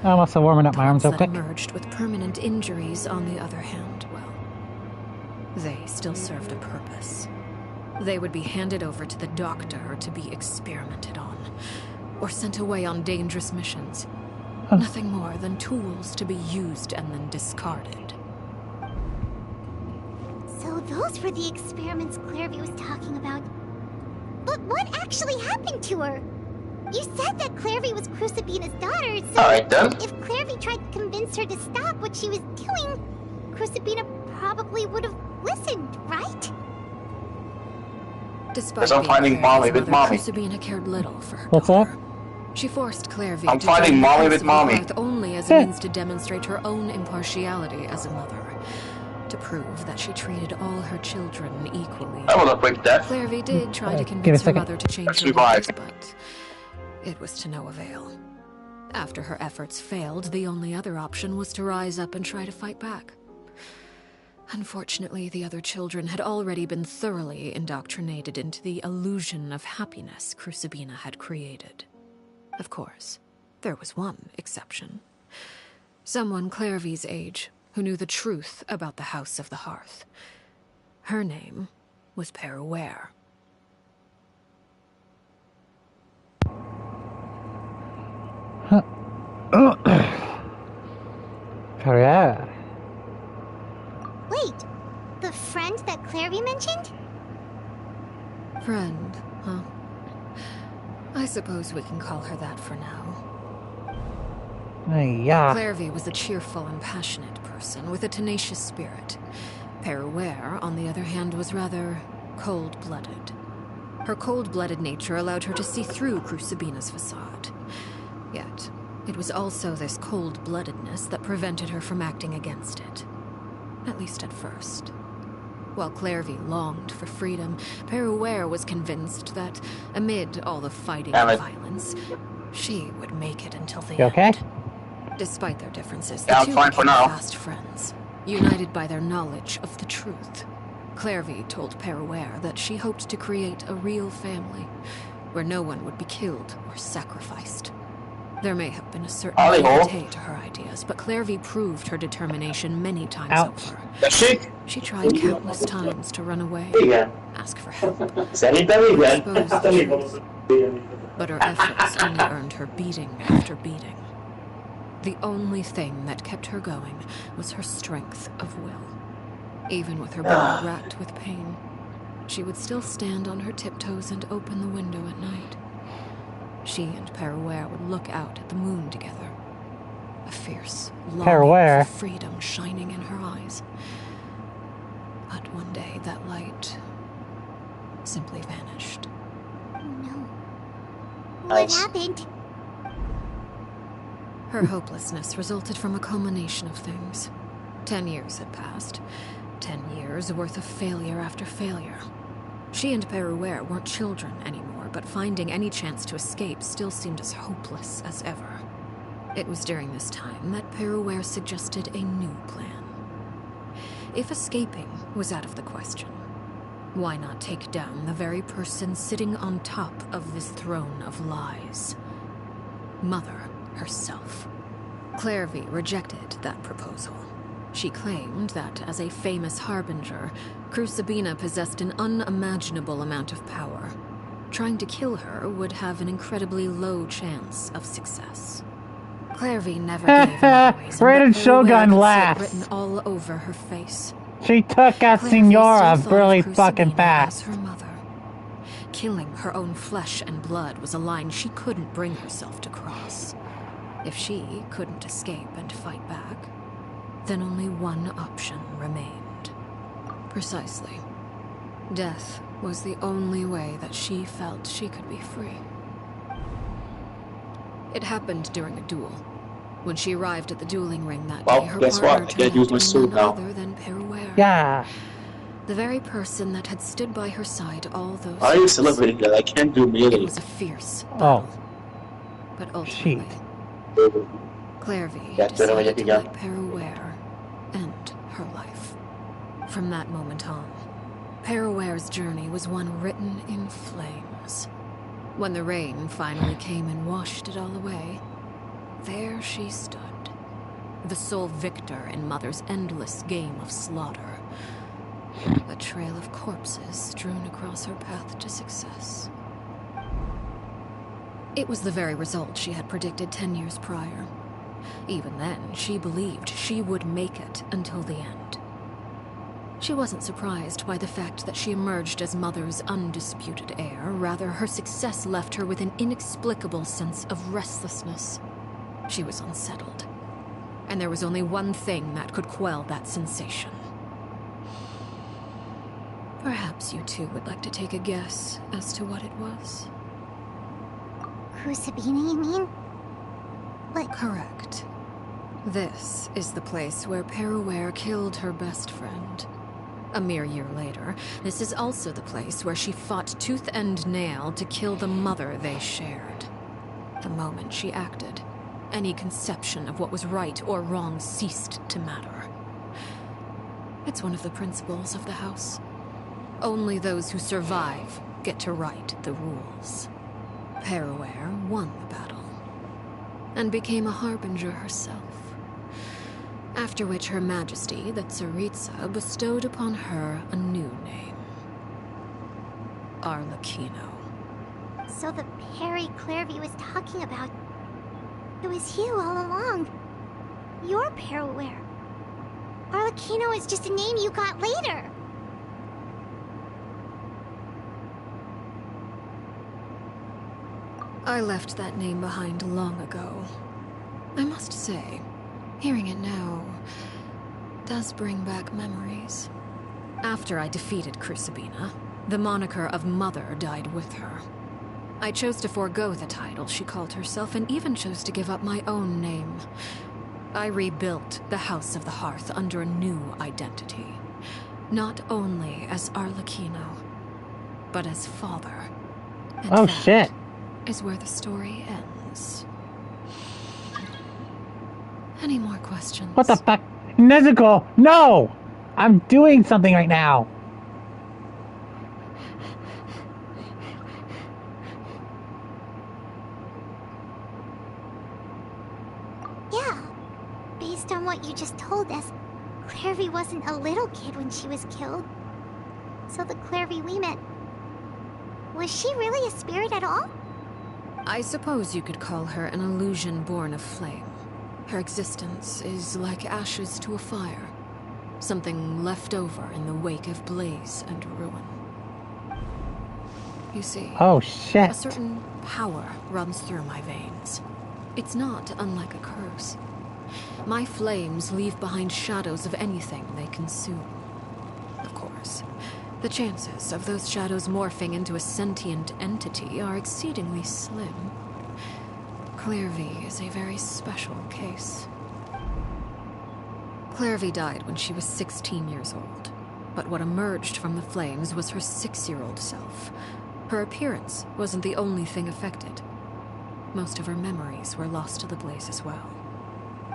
S1: I'm also warming up my arms real
S4: That
S1: quick.
S4: emerged with permanent injuries, on the other hand, well, they still served a purpose. They would be handed over to the doctor to be experimented on, or sent away on dangerous missions. Nothing more than tools to be used and then discarded.
S3: So those were the experiments Clairvy was talking about. But what actually happened to her? You said that Clairvy was Crucibina's daughter, so
S2: Alright then.
S3: if Clairvy tried to convince her to stop what she was doing, Crucibina probably would have listened, right?
S4: Despite
S2: Yes, I'm
S4: being
S2: finding
S4: Clairvy's
S2: mommy with
S4: mother,
S2: mommy.
S4: Crucibina cared little for her
S1: What's
S4: daughter.
S1: that?
S4: She forced Clairvy
S2: I'm
S4: to
S2: finding
S4: join the
S2: mommy
S4: House
S2: with
S4: of the
S2: mommy.
S4: Hearth only as a means to demonstrate her own impartiality as a mother, to prove that she treated all her children equally.
S2: I will break that.
S4: Clairvy did try to
S1: Give
S4: convince
S1: a
S4: her
S1: second.
S4: mother to change
S2: Let's
S4: her
S2: revive.
S4: ways, but it was to no avail. After her efforts failed, the only other option was to rise up and try to fight back. Unfortunately, the other children had already been thoroughly indoctrinated into the illusion of happiness Crucibina had created. Of course, there was one exception. Someone Clairvy's age who knew the truth about the House of the Hearth. Her name was Peruere.
S1: Correct.
S3: Wait, the friend that Clairvy mentioned?
S4: Friend, huh? I suppose we can call her that for now.
S1: Yeah.
S4: Clairvy was a cheerful and passionate person with a tenacious spirit. Peruere, on the other hand, was rather cold-blooded. Her cold-blooded nature allowed her to see through Crucibina's facade. Yet, it was also this cold-bloodedness that prevented her from acting against it. At least at first. While Clairvy longed for freedom, Peruere was convinced that, amid all the fighting and violence, she would make it until the
S1: You okay?
S4: end. Despite their differences, the
S2: Yeah, I'm
S4: two
S2: fine for
S4: became
S2: now.
S4: fast friends, united by their knowledge of the truth. Clairvy told Peruere that she hoped to create a real family, where no one would be killed or sacrificed. There may have been a certain
S2: Ollie ho.
S4: naivete to her ideas, but Clairvy proved her determination many times
S1: Ouch.
S4: over.
S2: That's she?
S4: She tried countless times to run away, ask for help,
S2: Sanitary
S4: or expose the truth. But her efforts only earned her beating after beating. The only thing that kept her going was her strength of will. Even with her body racked with pain, she would still stand on her tiptoes and open the window at night. She and Peruere would look out at the moon together, a fierce
S1: Peruere?
S4: longing for freedom shining in her eyes. But one day that light simply vanished.
S3: Oh no. What
S2: Nice.
S3: happened?
S4: Her hopelessness resulted from a culmination of things. 10 years had passed. 10 years worth of failure after failure. She and Peruere weren't children anymore, but finding any chance to escape still seemed as hopeless as ever. It was during this time that Peruere suggested a new plan. If escaping was out of the question, Why not take down the very person sitting on top of this throne of lies? Mother herself. Clairvy rejected that proposal. She claimed that as a famous harbinger, Crucibina possessed an unimaginable amount of power. Trying to kill her would have an incredibly low chance of success. Clairvy never gave an reason,
S1: Raiden
S4: but
S1: Shogun
S4: Peruere could see it
S1: laughs.
S4: written all over her face.
S1: She took out
S4: Clairvy
S1: Signora
S4: still thought of
S1: really
S4: Crucibina
S1: fucking
S4: as
S1: fast.
S4: her mother. Killing her own flesh and blood was a line she couldn't bring herself to cross. If she couldn't escape and fight back, then only one option remained. Precisely. Death was the only way that she felt she could be free. It happened during a duel. When she arrived at the dueling ring that
S2: Well,
S4: day, her
S2: guess
S4: partner
S2: what? I can't
S4: turned
S2: use my
S4: out to be
S2: suit
S4: none
S2: now.
S4: other than Peruere.
S1: Yeah.
S4: The very person that had stood by her side all those
S2: I
S4: years.
S2: celebrated that I can't do
S4: It
S2: melee.
S4: was a fierce
S1: Oh.
S4: battle. But ultimately,
S1: Shit.
S4: Clairvy
S2: Yeah,
S4: decided to
S2: yeah.
S4: let Peruere end her life. From that moment on, Peruere's journey was one written in flames. When the rain finally came and washed it all away, there she stood, the sole victor in Mother's endless game of slaughter. A trail of corpses strewn across her path to success. It was the very result she had predicted 10 years prior. Even then, she believed she would make it until the end. She wasn't surprised by the fact that she emerged as Mother's undisputed heir. Rather, her success left her with an inexplicable sense of restlessness. She was unsettled. And there was only one thing that could quell that sensation. Perhaps you two would like to take a guess as to what it was?
S3: Crucibina, you mean? But
S4: Correct. This is the place where Peruere killed her best friend. A mere year later, this is also the place where she fought tooth and nail to kill the mother they shared. The moment she acted, any conception of what was right or wrong ceased to matter. It's one of the principles of the house. Only those who survive get to write the rules. Peruere won the battle, and became a harbinger herself. After which Her Majesty, the Tsaritsa, bestowed upon her a new name. Arlecchino.
S3: so the Perry Clairvy was talking about, it was you all along. You're Peruere. Arlecchino is just a name you got later.
S4: I left that name behind long ago. I must say, hearing it now does bring back memories. After I defeated Crucibina, the moniker of Mother died with her. I chose to forego the title she called herself and even chose to give up my own name. I rebuilt the House of the Hearth under a new identity. Not only as Arlecchino, but as father. And
S1: Oh,
S4: that
S1: shit.
S4: is where the story ends. Any more questions?
S1: What the fuck? Nezuko, no! I'm doing something right now.
S3: Yeah. Based on what you just told us, Clairvy wasn't a little kid when she was killed. So the Clairvy we met, was she really a spirit at all?
S4: I suppose you could call her an illusion born of flame. Her existence is like ashes to a fire. Something left over in the wake of blaze and ruin. You see,
S1: Oh, shit.
S4: a certain power runs through my veins. It's not unlike a curse. My flames leave behind shadows of anything they consume. Of course, the chances of those shadows morphing into a sentient entity are exceedingly slim. Clairvy is a very special case. Clairvy died when she was 16 years old, but what emerged from the flames was her 6-year-old self. Her appearance wasn't the only thing affected. Most of her memories were lost to the blaze as well.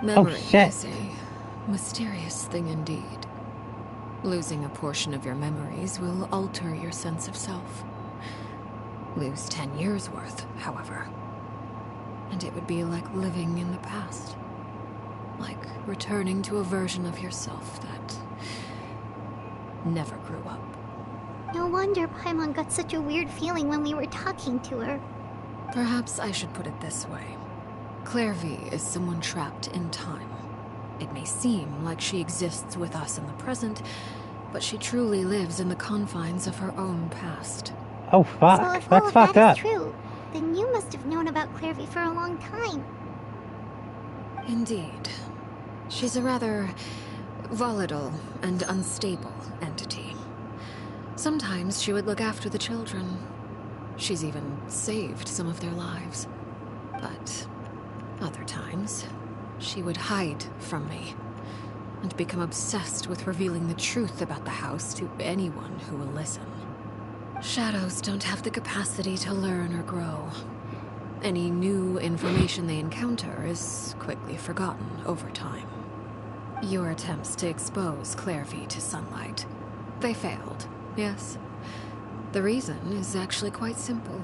S4: Memory
S1: shit.
S4: is a mysterious thing indeed. Losing a portion of your memories will alter your sense of self. Lose 10 years' worth, however, and it would be like living in the past. Like returning to a version of yourself that never grew up.
S3: No wonder Paimon got such a weird feeling when we were talking to her.
S4: Perhaps I should put it this way. Clairvy is someone trapped in time. It may seem like she exists with us in the present, but she truly lives in the confines of her own past.
S1: Oh fuck,
S3: So if all
S1: that's
S3: of
S1: fucked
S3: that
S1: up.
S3: is true, then you must have known about Clairvy for a long time.
S4: Indeed. She's a rather volatile and unstable entity. Sometimes she would look after the children. She's even saved some of their lives. But other times, she would hide from me and become obsessed with revealing the truth about the house to anyone who will listen. Shadows don't have the capacity to learn or grow. Any new information they encounter is quickly forgotten over time. Your attempts to expose Clairvy to sunlight, they failed, yes. The reason is actually quite simple.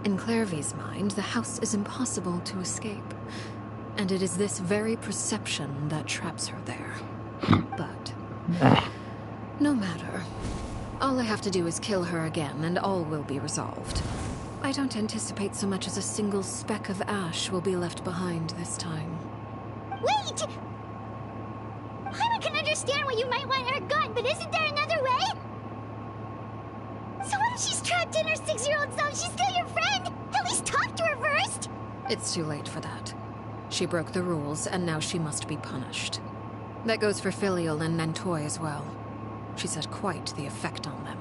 S4: In Clairvy's mind, the house is impossible to escape, and it is this very perception that traps her there. But no matter. All I have to do is kill her again, and all will be resolved. I don't anticipate so much as a single speck of ash will be left behind this time.
S3: Wait! Paimon can understand why you might want her gun, but isn't there another way? So what if she's trapped in her 6-year-old self? She's still your friend! At least talk to her first!
S4: It's too late for that. She broke the rules, and now she must be punished. That goes for Filial and Nantoy as well. She's had quite the effect on them.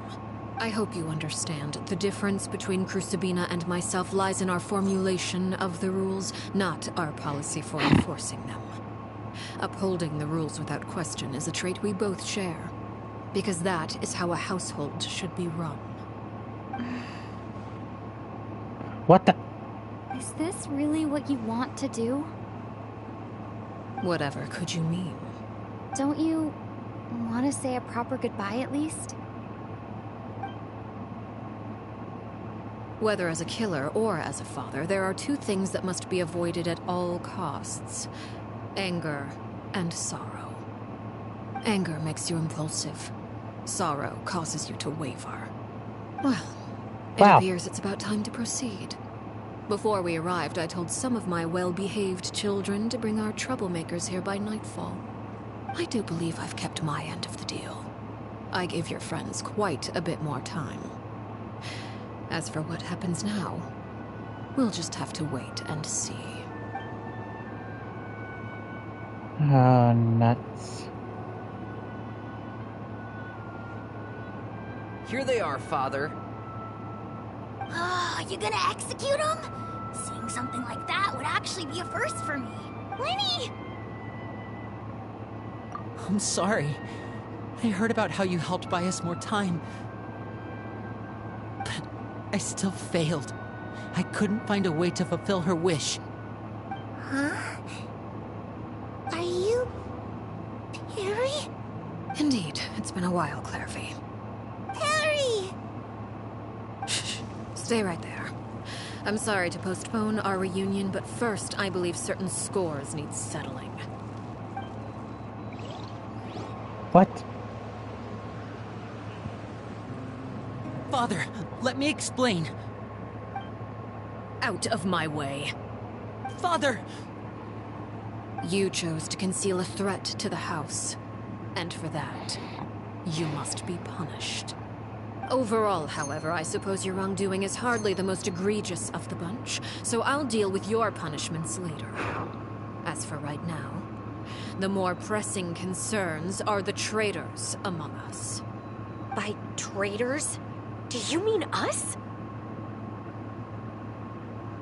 S4: I hope you understand. The difference between Crucibina and myself lies in our formulation of the rules, not our policy for enforcing them. Upholding the rules without question is a trait we both share, because that is how a household should be run.
S1: What the?
S8: Is this really what you want to do?
S4: Whatever could you mean?
S8: Don't you want to say a proper goodbye at least?
S4: Whether as a killer or as a father, there are two things that must be avoided at all costs: anger and sorrow. Anger makes you impulsive. Sorrow causes you to waver. Well, it
S1: Wow.
S4: appears it's about time to proceed. Before we arrived, I told some of my well-behaved children to bring our troublemakers here by nightfall. I do believe I've kept my end of the deal. I gave your friends quite a bit more time. As for what happens now, we'll just have to wait and see.
S1: Oh, nuts.
S6: Here they are, Father.
S3: Oh, you gonna execute him? Seeing something like that would actually be a first for me. Lenny!
S9: I'm sorry. I heard about how you helped buy us more time. But I still failed. I couldn't find a way to fulfill her wish.
S3: Huh? Are you... Harry?
S4: Indeed, it's been a while, Clairvy.
S3: Harry!
S4: Shh, stay right there. I'm sorry to postpone our reunion, but first I believe certain scores need settling.
S1: What?
S9: Father, let me explain.
S4: Out of my way.
S9: Father!
S4: You chose to conceal a threat to the house, and for that, you must be punished. Overall, however, I suppose your wrongdoing is hardly the most egregious of the bunch, so I'll deal with your punishments later. As for right now, the more pressing concerns are the traitors among us.
S10: By traitors? Do you mean us?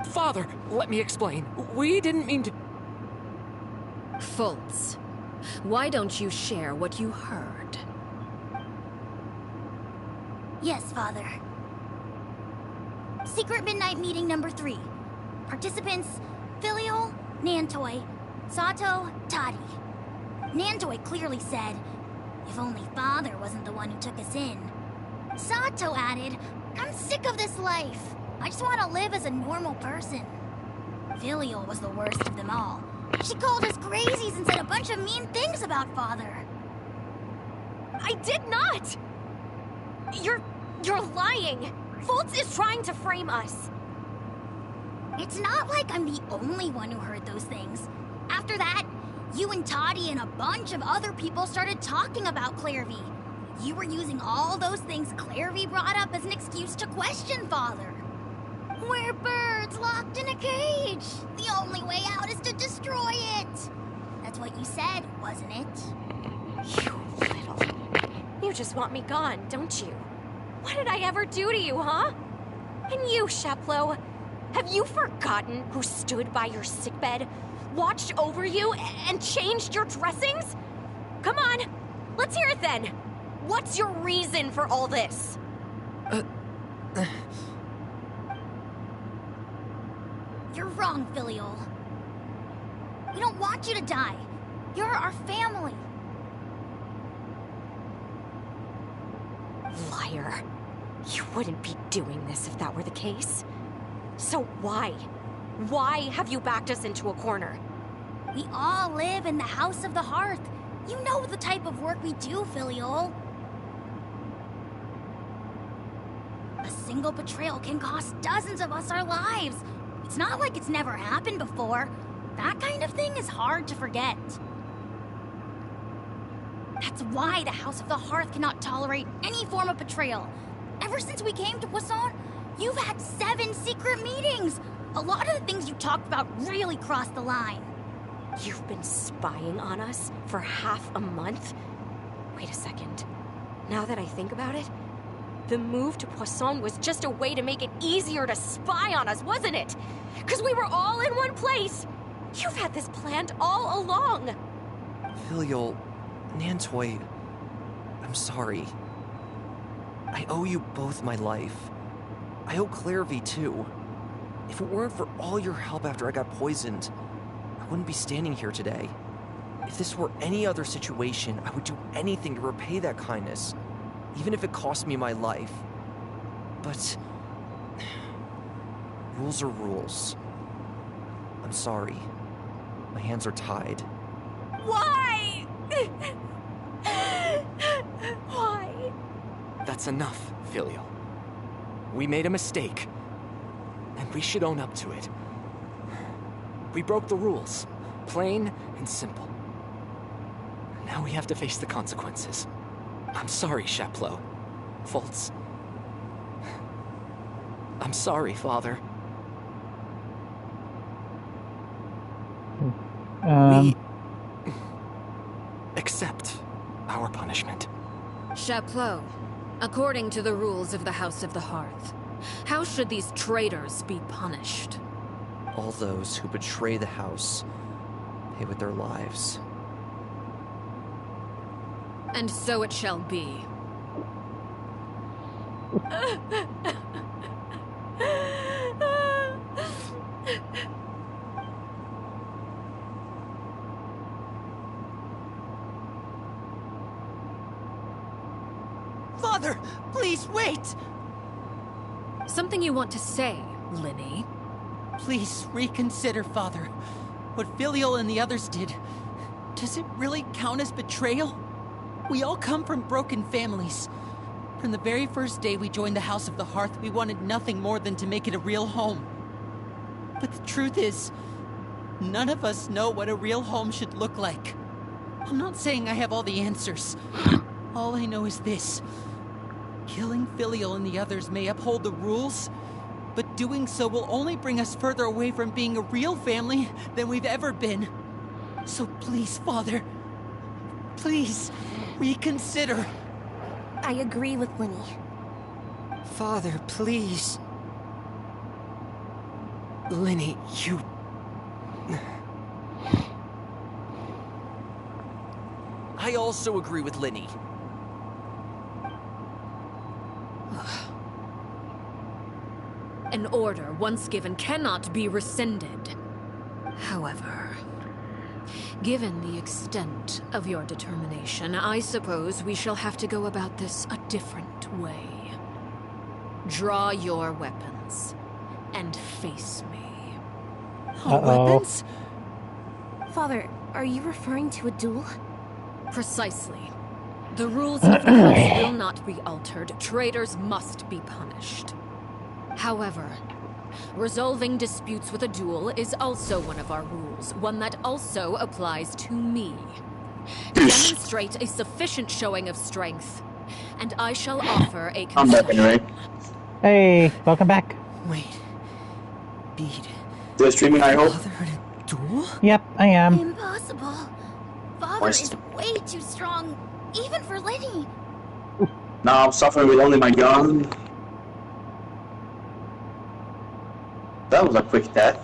S6: Father, let me explain. We didn't mean to...
S4: Fultz, why don't you share what you heard?
S3: Yes, Father. Secret Midnight Meeting number 3. Participants, Filial, Nantoy, Sato, Toddy. Nantoy clearly said, If only Father wasn't the one who took us in. Sato added, I'm sick of this life. I just want to live as a normal person. Filial was the worst of them all. She called us crazies and said a bunch of mean things about Father.
S10: I did not! You're lying! Fultz is trying to frame us.
S3: It's not like I'm the only one who heard those things. After that, you and Toddy and a bunch of other people started talking about Clairvy. You were using all those things Clairvy brought up as an excuse to question Father. We're birds locked in a cage. The only way out is to destroy it. That's what you said, wasn't it?
S10: You little... You just want me gone, don't you? What did I ever do to you, huh? And you, Sheplo, have you forgotten who stood by your sickbed, watched over you, and changed your dressings? Come on, let's hear it then. What's your reason for all this?
S3: You're wrong, Filial. We don't want you to die. You're our family.
S10: Liar. You wouldn't be doing this if that were the case. So why? Why have you backed us into a corner?
S3: We all live in the House of the Hearth. You know the type of work we do, Filial. A single betrayal can cost dozens of us our lives. It's not like it's never happened before. That kind of thing is hard to forget. That's why the House of the Hearth cannot tolerate any form of betrayal. Ever since we came to Poisson, you've had 7 secret meetings. A lot of the things you talked about really crossed the line.
S10: You've been spying on us for half a month? Wait a second. Now that I think about it, the move to Poisson was just a way to make it easier to spy on us, wasn't it? Because we were all in one place. You've had this planned all along.
S11: Filial, Nantoy, I'm sorry. I owe you both my life. I owe Clairvy too. If it weren't for all your help after I got poisoned, I wouldn't be standing here today. If this were any other situation, I would do anything to repay that kindness, even if it cost me my life. But rules are rules. I'm sorry. My hands are tied.
S10: Why? Why?
S6: That's enough, Filial. We made a mistake, and we should own up to it. We broke the rules, plain and simple. Now we have to face the consequences. I'm sorry, Sheplo. Fultz. I'm sorry, Father. We accept our punishment.
S4: Chaplot, according to the rules of the House of the Hearth, how should these traitors be punished?
S11: All those who betray the house pay with their lives.
S4: And so it shall be.
S9: Father, please wait!
S4: Something you want to say, Linny?
S9: Please reconsider, Father. What Filial and the others did, does it really count as betrayal? We all come from broken families. From the very first day we joined the House of the Hearth, we wanted nothing more than to make it a real home. But the truth is, none of us know what a real home should look like. I'm not saying I have all the answers. All I know is this. Killing Filial and the others may uphold the rules, but doing so will only bring us further away from being a real family than we've ever been. So please, Father, please, reconsider.
S7: I agree with Linny.
S6: Father, please. Linny, you...
S11: I also agree with Linny.
S4: An order once given cannot be rescinded. However, Given the extent of your determination, I suppose we shall have to go about this a different way.
S12: Draw your weapons and face me.
S8: Weapons? Father, are you referring to a duel?
S12: Precisely. The rules of the house will not be altered. Traitors must be punished. However, resolving disputes with a duel is also one of our rules, one that also applies to me. Demonstrate a sufficient showing of strength, and I shall offer a
S2: I'm back
S12: concession.
S2: anyway.
S1: Hey, welcome back.
S9: Wait. Bede.
S2: Still streaming, I hope.
S9: Father in a duel?
S1: Yep, I am.
S3: Impossible. Father
S2: Moist.
S3: is way too strong, even for Lenny.
S2: Now I'm suffering with only my gun. That was a quick death.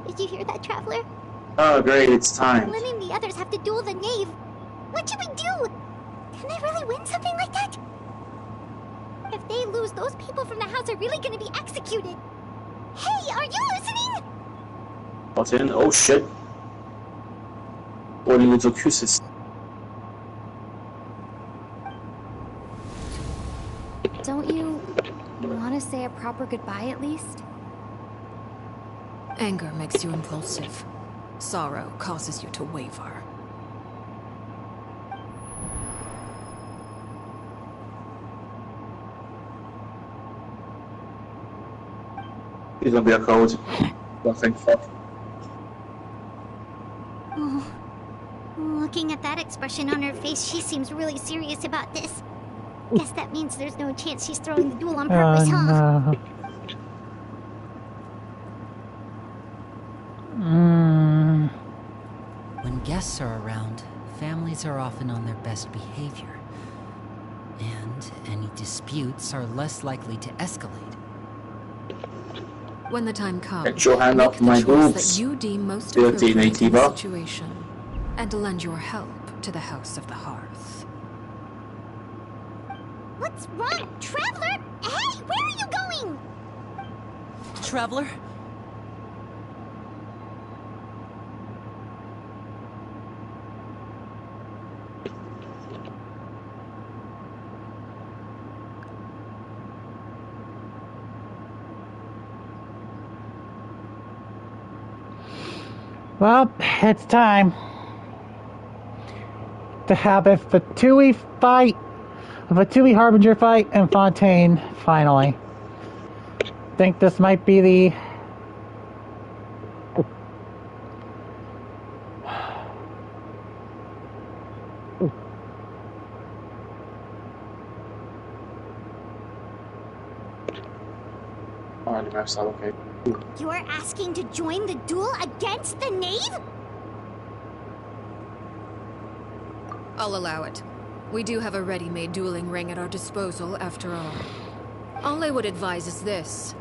S3: Did you hear that, Traveler?
S2: Oh great, it's time.
S3: Lenny and the others have to duel the knave. What should we do? Can they really win something like that? If they lose, those people from the house are really gonna be executed. Hey, are you listening?
S2: What's in? Oh shit. What do you do, Cusis?
S8: Don't you want to say a proper goodbye at least?
S4: Anger makes you impulsive. Sorrow causes you to waver.
S2: He's gonna be a code. Nothing. Fuck.
S3: Oh, looking at that expression on her face, she seems really serious about this. Guess that means there's no chance she's throwing the duel on purpose, huh?
S1: No. Mm.
S9: When guests are around, families are often on their best behavior. And any disputes are less likely to escalate.
S4: When the time comes,
S2: Get your hand
S4: make
S2: off
S4: the
S2: my
S4: choice
S2: boobs.
S4: that you deem most
S2: Dirty
S4: appropriate in the
S2: Nativa.
S4: situation, and lend your help to the House of the Hearth.
S3: What's wrong? Traveler? Hey, where are you going?
S9: Traveler?
S1: Well, it's time to have a Fatui fight, a Fatui Harbinger fight in Fontaine, finally. Think this might be the...
S2: Alright, the map's not okay.
S3: You're asking to join the duel against the knave?
S4: I'll allow it. We do have a ready-made dueling ring at our disposal, after all. All I would advise is this.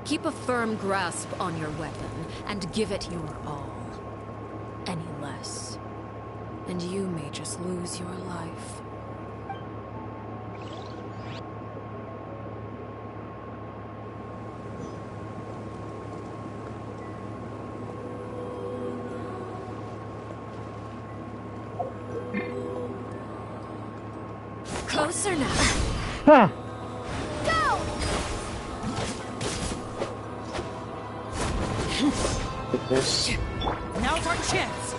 S4: Keep a firm grasp on your weapon, and give it your all. Any less, and you may just lose your life. Closer now.
S1: Ah,
S3: Go!
S2: This.
S9: Now's our chance!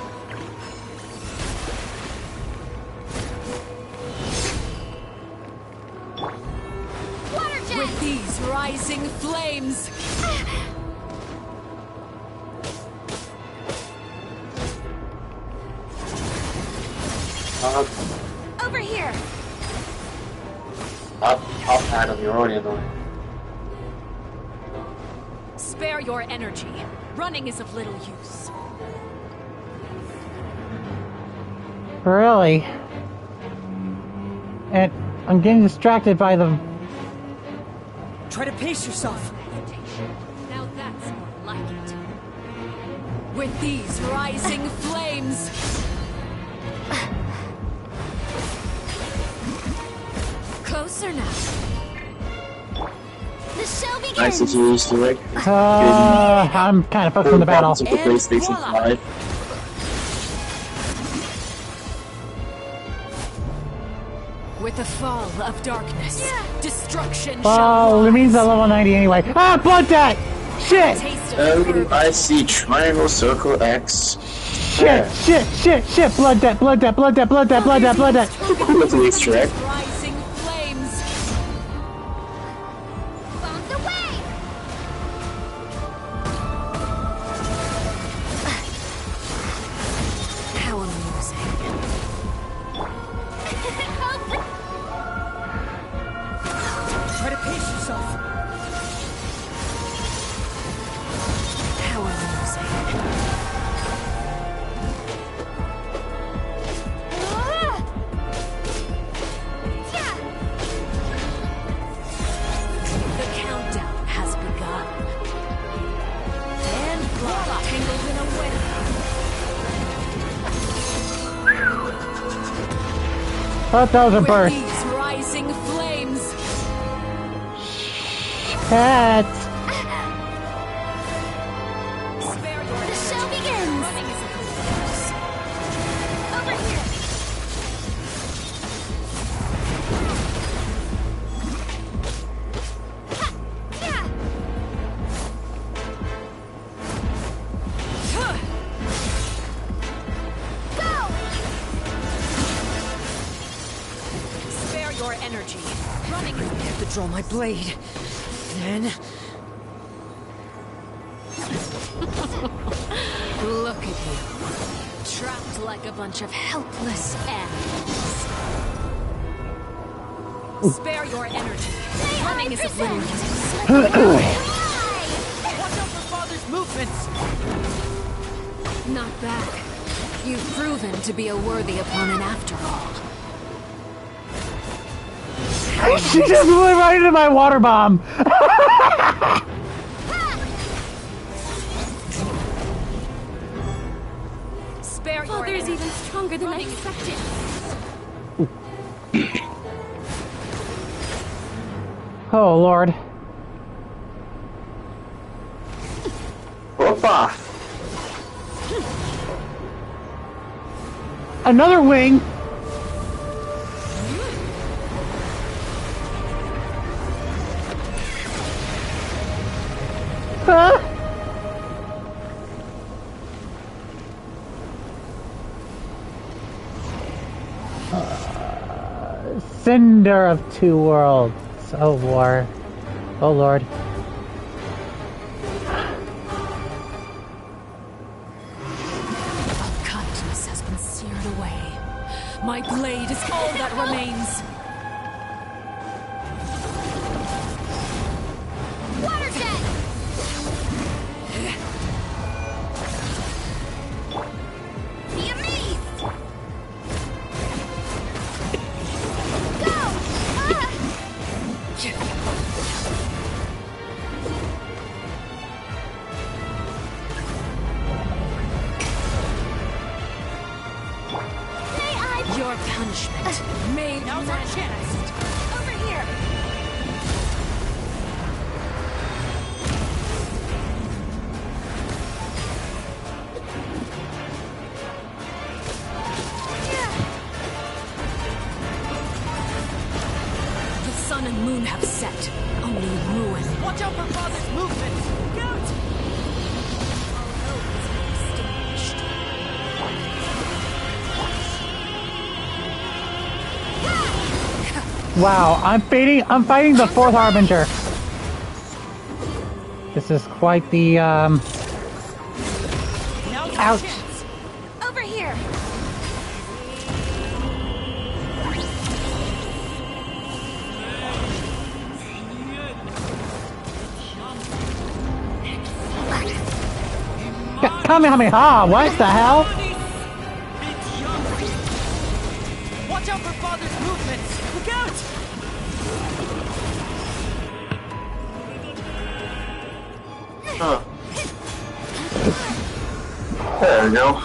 S3: Water jet!
S12: With these rising flames,
S3: Over here!
S2: Up, Adam, you're already annoying.
S12: spare your energy. Running is of little use.
S1: really? And I'm getting distracted by them.
S9: Try to pace yourself.
S12: Now that's more like it. With these rising flames. Closer now.
S3: The show begins!
S2: Nice that you used to it.
S1: I'm kind of focused on the battle.
S2: Of the PlayStation 5.
S12: With the fall of darkness, destruction
S1: Well,
S12: shall
S1: it means I'm level 90 anyway. Ah, blood debt! Shit!
S2: I see triangle, circle, X.
S1: Shit! Blood debt!
S2: Look at the Easter egg.
S12: rising flames.
S3: Bombs away!
S12: How amusing.
S6: Try to pace yourself.
S12: How amusing. The countdown has begun. And blood tangled in a web.
S1: Thought that was a
S12: With
S1: burst.
S12: these rising flames.
S1: Cat!
S12: Spare your
S3: The show begins!
S12: running is a course.
S3: Over here! Ha! Yeah! Go!
S12: Spare your energy. Running is
S11: I have to draw my blade. Then...
S12: Look at you. Trapped like a bunch of helpless animals. Spare your energy. Running is oblivion.
S6: Watch out for Father's movements!
S12: Not bad. You've proven to be a worthy opponent after all.
S1: She just blew right into my water bomb!
S12: Spare your
S3: Father's
S12: energy.
S3: even stronger than I expected.
S1: Oh, Lord.
S2: Opa!
S1: Another wing! Huh? Cinder of two worlds. Oh, war. Oh, Lord.
S12: Kindness has been seared away. My blade is all that remains.
S3: Water jet! Be amazed! Go! Ah! May I?
S12: Your punishment may
S6: Now's our chance!
S3: Over here!
S12: The sun and moon have set. Only ruin.
S6: Watch out for Father's movements! Scout!
S1: Wow, I'm fighting the fourth Harbinger. This is quite the,
S6: Now's our
S1: ouch.
S6: chance!
S3: Over here!
S1: Kamehameha, what the hell?
S6: Watch out for Father's movements! Look out!
S2: Huh. There we go.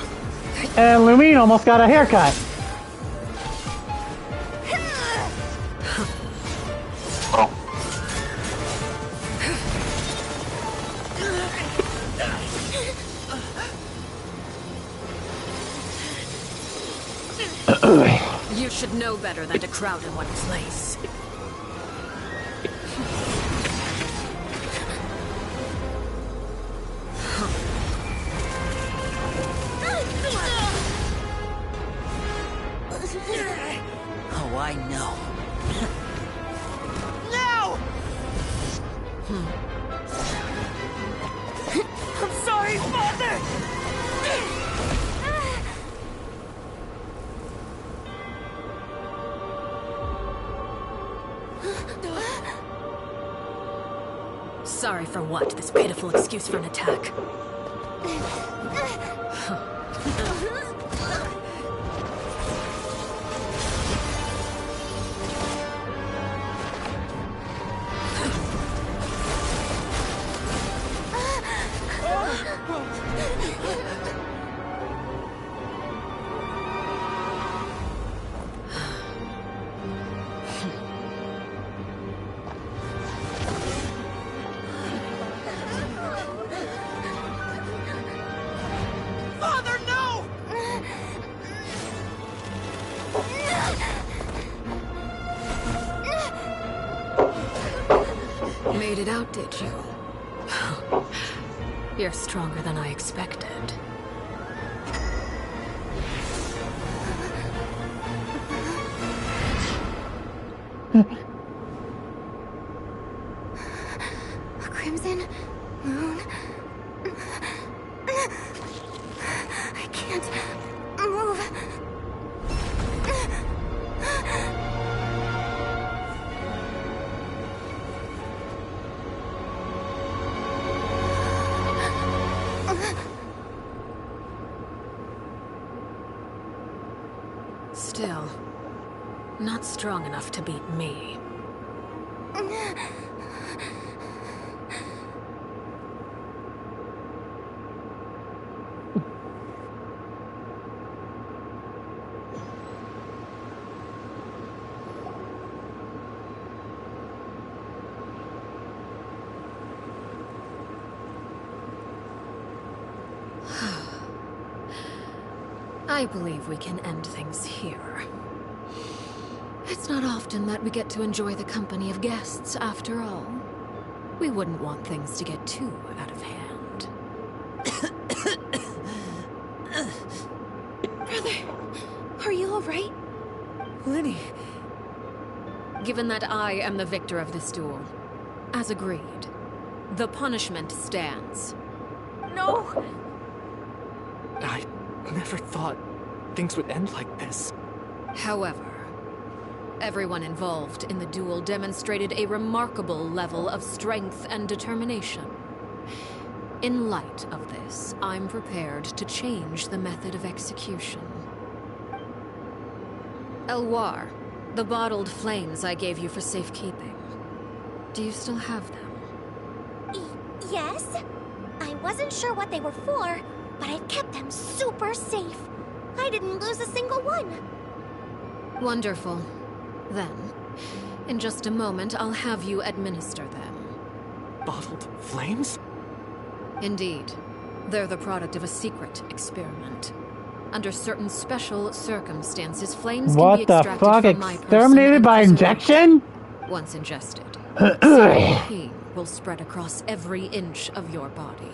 S1: And Lumine almost got a haircut.
S2: Oh.
S12: You should know better than to crowd in one place.
S9: Oh, I know.
S6: No! I'm sorry, Father!
S12: Sorry for what? This pitiful excuse for an attack.
S6: Father, no!
S12: Made it out, did you? You're stronger than I expected.
S8: A crimson moon. I can't move.
S12: Still, not strong enough to beat me. I believe we can end things here. It's not often that we get to enjoy the company of guests, after all. We wouldn't want things to get too out of hand.
S8: Brother, are you alright?
S6: Lenny.
S12: Given that I am the victor of this duel, as agreed, the punishment stands.
S6: No! I never thought things would end like this.
S12: However, everyone involved in the duel demonstrated a remarkable level of strength and determination. In light of this, I'm prepared to change the method of execution. Elwar, the bottled flames I gave you for safekeeping. Do you still have them?
S3: Yes? I wasn't sure what they were for, but I've kept them super safe. I didn't lose a single one.
S12: Wonderful. Then, in just a moment, I'll have you administer them.
S6: Bottled flames?
S12: Indeed. They're the product of a secret experiment. Under certain special circumstances, flames can be
S1: What the
S12: extracted
S1: fuck?
S12: from my person
S1: Exterminated
S12: and
S1: by
S12: preserved.
S1: injection?
S12: Once ingested, severe pain will spread across every inch of your body.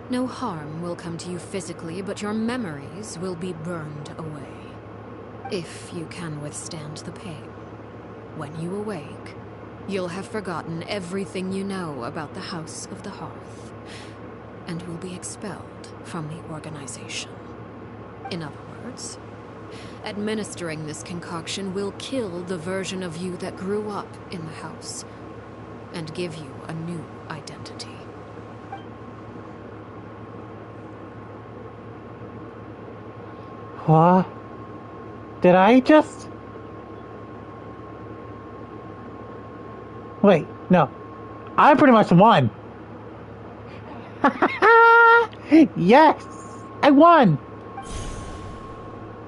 S12: No harm will come to you physically, but your memories will be burned away. If you can withstand the pain. When you awake, you'll have forgotten everything you know about the House of the Hearth, and will be expelled from the organization. In other words, administering this concoction will kill the version of you that grew up in the house, and give you a new identity.
S1: What? Did I just... Wait, no. I pretty much won. Yes! I won!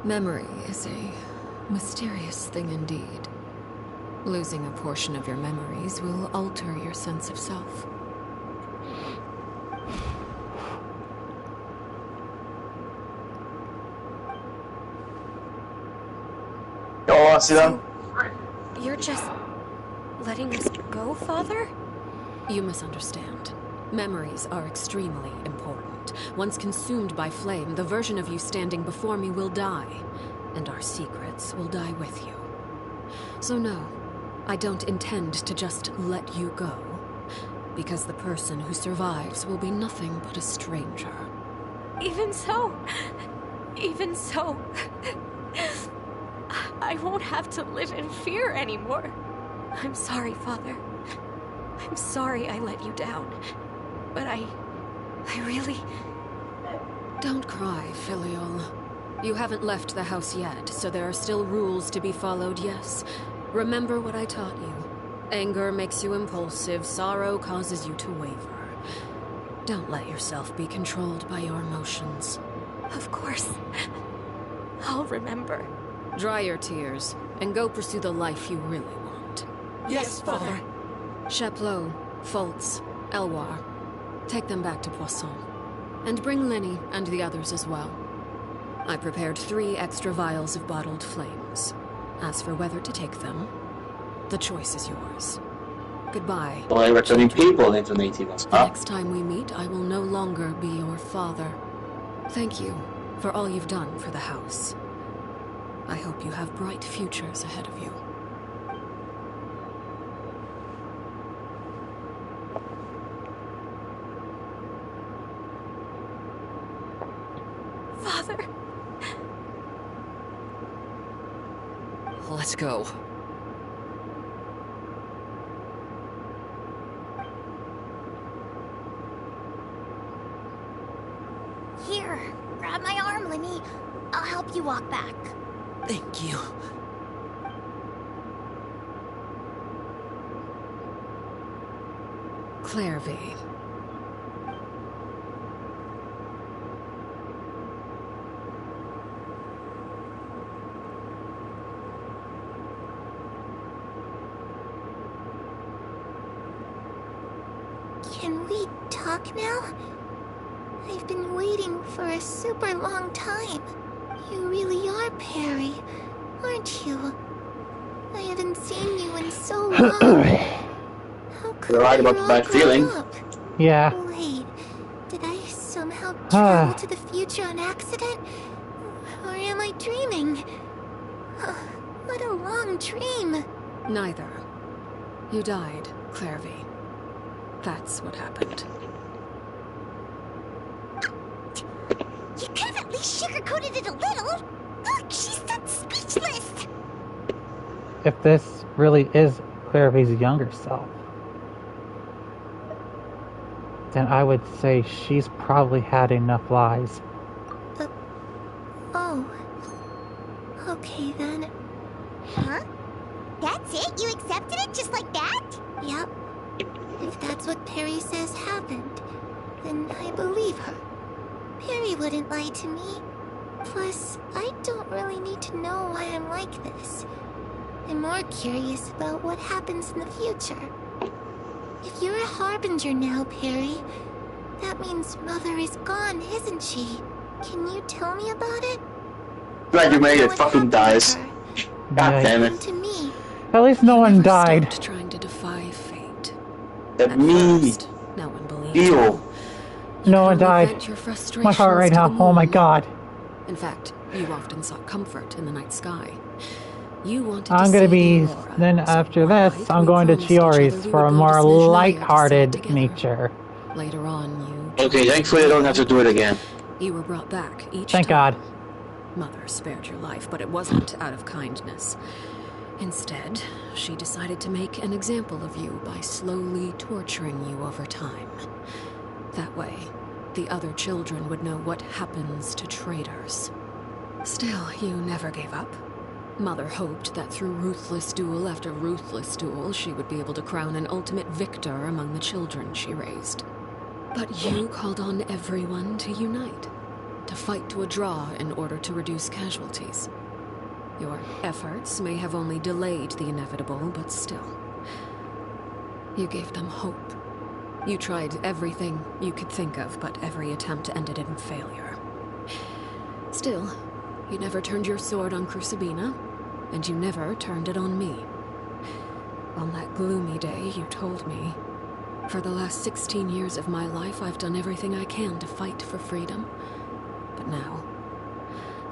S4: Memory is a mysterious thing indeed. Losing a portion of your memories will alter your sense of self.
S10: So, you're just letting us go, Father?
S4: You misunderstand. Memories are extremely important. Once consumed by flame, the version of you standing before me will die, and our secrets will die with you. So no, I don't intend to just let you go, because the person who survives will be nothing but a stranger.
S10: Even so, I won't have to live in fear anymore. I'm sorry, Father. I'm sorry I let you down. But I really...
S4: Don't cry, Filial. You haven't left the house yet, so there are still rules to be followed, yes? Remember what I taught you. Anger makes you impulsive, sorrow causes you to waver. Don't let yourself be controlled by your emotions.
S10: Of course. I'll remember.
S4: Dry your tears, and go pursue the life you really want.
S9: Yes, Father.
S4: Chaplot, Fultz, Elwar. Take them back to Poisson. And bring Lenny and the others as well. I prepared 3 extra vials of bottled flames. As for whether to take them, the choice is yours. Goodbye.
S2: Well, returning people into native ones.
S4: The next time we meet, I will no longer be your father. Thank you for all you've done for the house. I hope you have bright futures ahead of you.
S10: Father.
S11: Let's go.
S3: Here, grab my arm, Lenny. I'll help you walk back.
S9: Thank you.
S4: Clairvy.
S3: Can we talk now? I've been waiting for a super long time. You really are Perry, aren't you? I haven't seen you in so long. How could
S2: You're right about the bad feeling.
S3: up?
S1: Yeah.
S3: Wait, did I somehow travel to the future on accident? Or am I dreaming? What a long dream.
S4: Neither. You died, Clairvy. That's what happened.
S3: You could have at least sugarcoated it a little. Look, she's done speechless.
S1: If this really is Clairvy's younger self, then I would say she's probably had enough lies.
S3: Oh. Okay then. Huh? That's it? You accepted it just like that? Yep. If that's what Perry says happened, then I believe her. Perry wouldn't lie to me. Plus, I don't really need to know why I'm like this. I'm more curious about what happens in the future. If you're a harbinger now, Perry, that means Mother is gone, isn't she? Can you tell me about it?
S2: Glad you made it. Fucking dies. God
S1: Yeah.
S2: damn
S3: And
S2: it.
S3: to me,
S1: At least no one
S4: Never
S1: died.
S4: stopped trying to defy fate.
S2: That
S4: At
S2: me.
S4: first, no one believed
S2: Ew.
S4: you. You
S1: No
S4: could
S1: one
S4: only
S1: died.
S4: vent your
S1: My heart right
S4: frustrations to
S1: now.
S4: the
S1: Oh my
S4: moon.
S1: god.
S4: In fact, you often sought comfort in the night sky. You wanted
S1: I'm
S4: to
S1: gonna
S4: see
S1: be.
S4: the aurora,
S1: Then
S4: so
S1: after
S4: one
S1: this,
S4: night
S1: I'm
S4: we
S1: going to
S4: promised each other
S1: Chiori's
S4: we
S1: for
S4: would
S1: a
S4: go to
S1: more
S4: Snezhnaya to see it
S1: light-hearted
S4: together.
S1: nature.
S4: Later on, you
S2: Okay,
S4: chose
S2: thankfully I don't have to do it again.
S4: You were brought back each
S1: Thank
S4: time.
S1: God.
S4: Mother spared your life, but it wasn't out of kindness. Instead, she decided to make an example of you by slowly torturing you over time. That way, the other children would know what happens to traitors. Still, you never gave up. Mother hoped that through ruthless duel after ruthless duel, she would be able to crown an ultimate victor among the children she raised. But you called on everyone to unite. to fight to a draw in order to reduce casualties. Your efforts may have only delayed the inevitable, but still. You gave them hope. You tried everything you could think of, but every attempt ended in failure. Still, you never turned your sword on Crucibina, and you never turned it on me. On that gloomy day, you told me, "For the last 16 years of my life, I've done everything I can to fight for freedom. But now,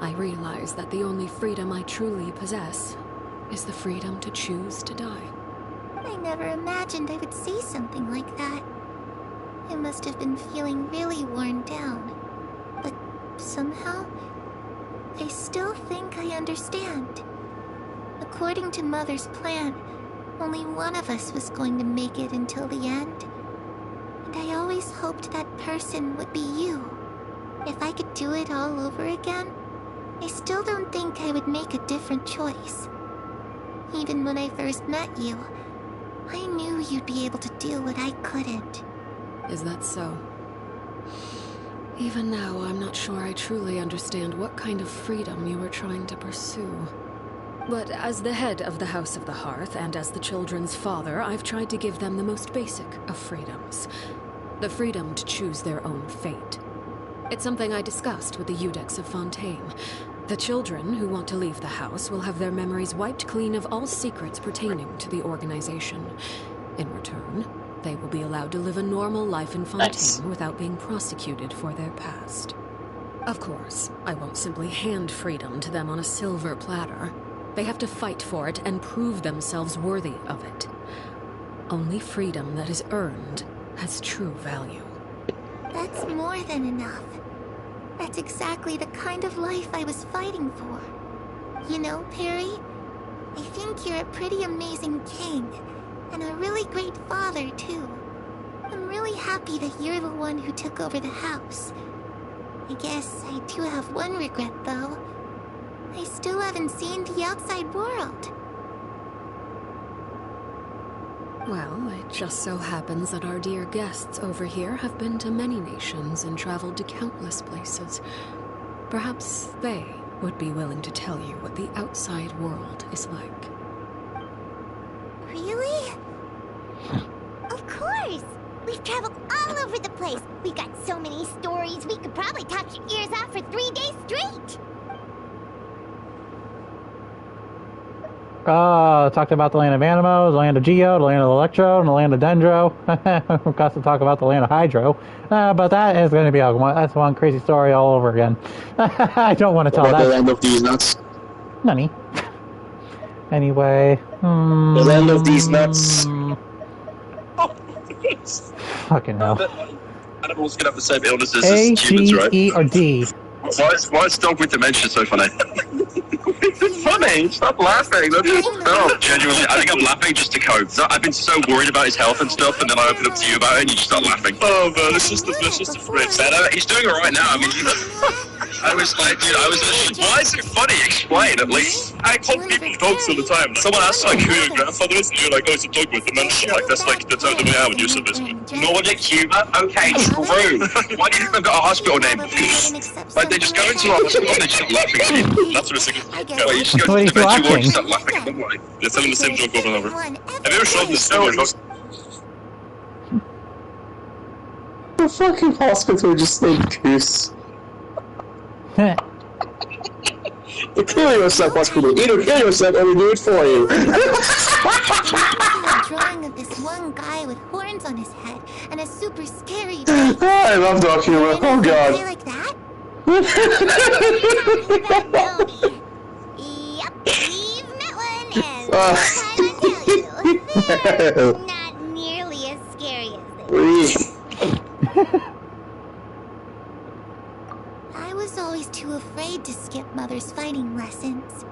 S4: I realize that the only freedom I truly possess is the freedom to choose to die."
S3: I never imagined I would say something like that. I must have been feeling really worn down. But somehow, I still think I understand. According to Mother's plan, only one of us was going to make it until the end. And I always hoped that person would be you. If I could do it all over again, I still don't think I would make a different choice. Even when I first met you, I knew you'd be able to do what I couldn't.
S4: Is that so? Even now, I'm not sure I truly understand what kind of freedom you were trying to pursue. But as the head of the House of the Hearth, and as the children's father, I've tried to give them the most basic of freedoms. The freedom to choose their own fate. It's something I discussed with the Eudex of Fontaine. The children who want to leave the house will have their memories wiped clean of all secrets pertaining to the organization. In return, they will be allowed to live a normal life in Fontaine without being prosecuted for their past. Of course, I won't simply hand freedom to them on a silver platter. They have to fight for it and prove themselves worthy of it. Only freedom that is earned has true value.
S3: That's more than enough. That's exactly the kind of life I was fighting for. You know, Perry, I think you're a pretty amazing king, and a really great father, too. I'm really happy that you're the one who took over the house. I guess I do have one regret, though. I still haven't seen the outside world.
S4: Well, it just so happens that our dear guests over here have been to many nations and traveled to countless places. Perhaps they would be willing to tell you what the outside world is like.
S3: Really? Of course! We've traveled all over the place. We got so many stories, we could probably talk your ears off for 3 days straight.
S1: Talked about the land of Animo, the land of Geo, the land of Electro, and the land of Dendro. We've got to talk about the land of Hydro. But that is going to be that's one crazy story all over again. I don't want to tell that.
S2: The land of these nuts.
S1: Nani. Anyway.
S2: The land of these nuts.
S1: Fucking hell.
S13: Animals can have the same illnesses as humans, right?
S1: A, G, E, or D?
S13: Why is dog with dementia so funny? It's funny. Stop laughing. No, genuinely, I think I'm laughing just to cope. I've been so worried about his health and stuff, and then I open up to you about it, and you just start laughing. Oh man, it's just a fritz. He's doing it right now. I mean, I was like, dude, why is it funny? Explain at least.
S14: I call people dogs all the time. Someone asks like who your grandfather is, and you're like, oh, it's a dog with dementia. Like that's the way I would use it basically.
S2: Nordic humor? Okay, true. Why do you think they've got a hospital name? Like they just go into a hospital and they just start laughing at you.
S14: That's ridiculous.
S2: Well, you just go to the dementia ward and start laughing at them.
S14: They're telling the same joke over and over. Have you ever shown this to me?
S2: The fucking hospital just named Goose. You kill yourself, hospital. Either kill yourself or we do it for you.
S3: A drawing of this one guy with horns on his head and a super scary face.
S2: I love dog humor. Oh god.
S3: Like that? Yep, we've met one, and this time I tell you, not nearly as scary as this. I was always too afraid to skip Mother's fighting lessons.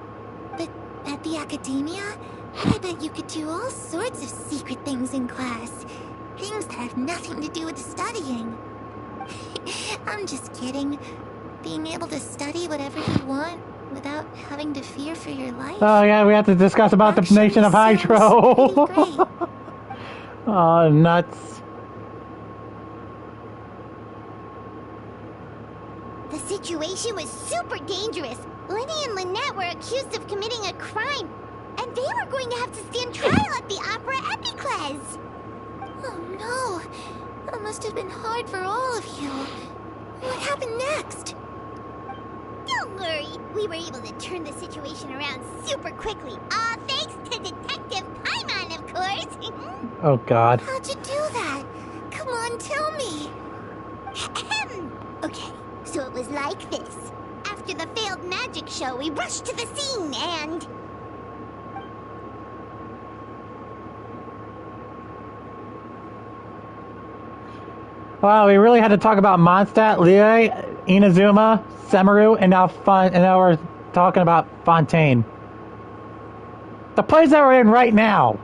S3: But at the academia, I bet you could do all sorts of secret things in class. Things that have nothing to do with studying. I'm just kidding. Being able to study whatever you want without having to fear for your life.
S1: Oh yeah, we have to discuss about the nation of Hydro. Oh, nuts.
S3: The situation situation was super dangerous. Lenny and Lynette were accused of committing a crime, and they were going to have to stand trial at the Opera Epicles. Oh no, that must have been hard for all of you. What happened next? Don't worry, we were able to turn the situation around super quickly. All thanks to Detective Paimon, of course.
S1: Oh God.
S3: How'd you do that? Come on, tell me. Okay, so it was like this. After the failed magic show, we rushed to the scene and...
S1: Wow, we really had to talk about Mondstadt, Lie, Inazuma, Semaru, and now we're talking about Fontaine. The place that we're in right now.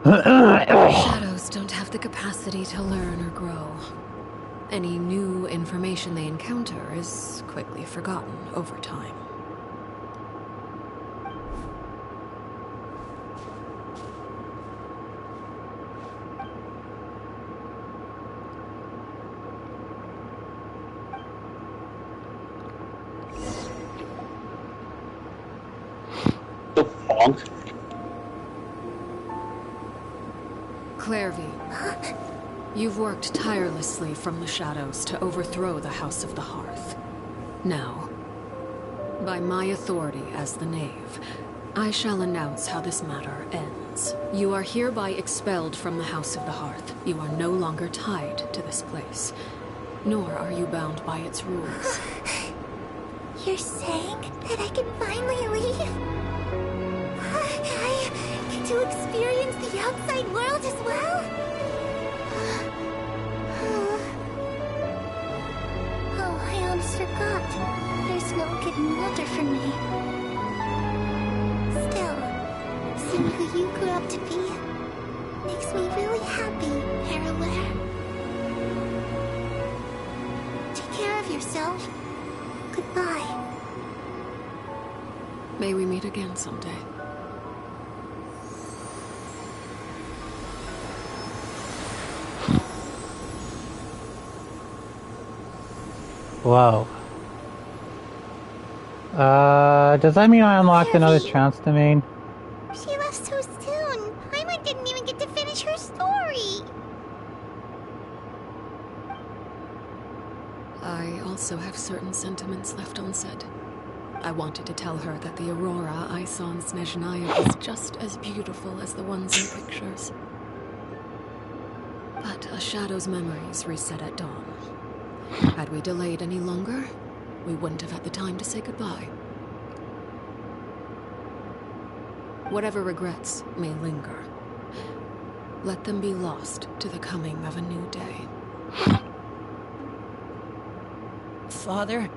S4: Shadows don't have the capacity to learn or grow. Any new information they encounter is quickly forgotten over time.
S2: The fog.
S4: Clairvy, you've worked tirelessly from the shadows to overthrow the House of the Hearth. Now, by my authority as the Knave, I shall announce how this matter ends. You are hereby expelled from the House of the Hearth. You are no longer tied to this place, nor are you bound by its rules.
S3: You're saying that I can finally leave? I get to experience the outside world as well? Oh, I almost forgot. There's no getting older for me. Still, seeing who you grew up to be makes me really happy, Parallel. Take care of yourself. Goodbye.
S4: May we meet again someday.
S1: Whoa. Does that mean I unlocked another chance domain?
S3: She left so soon. Paimon didn't even get to finish her story.
S4: I also have certain sentiments left unsaid. I wanted to tell her that the aurora I saw in Snezhnaya was just as beautiful as the ones in pictures. But a shadow's memories reset at dawn. Had we delayed any longer, we wouldn't have had the time to say goodbye. Whatever regrets may linger, let them be lost to the coming of a new day.
S9: Father?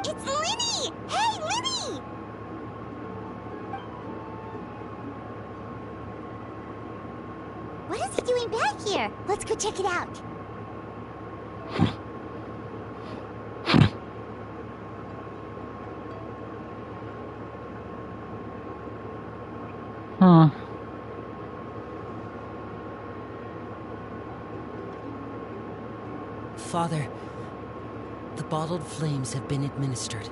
S3: It's Linny! Hey, Linny! What is he doing back here? Let's go check it out.
S9: Father, the bottled flames have been administered.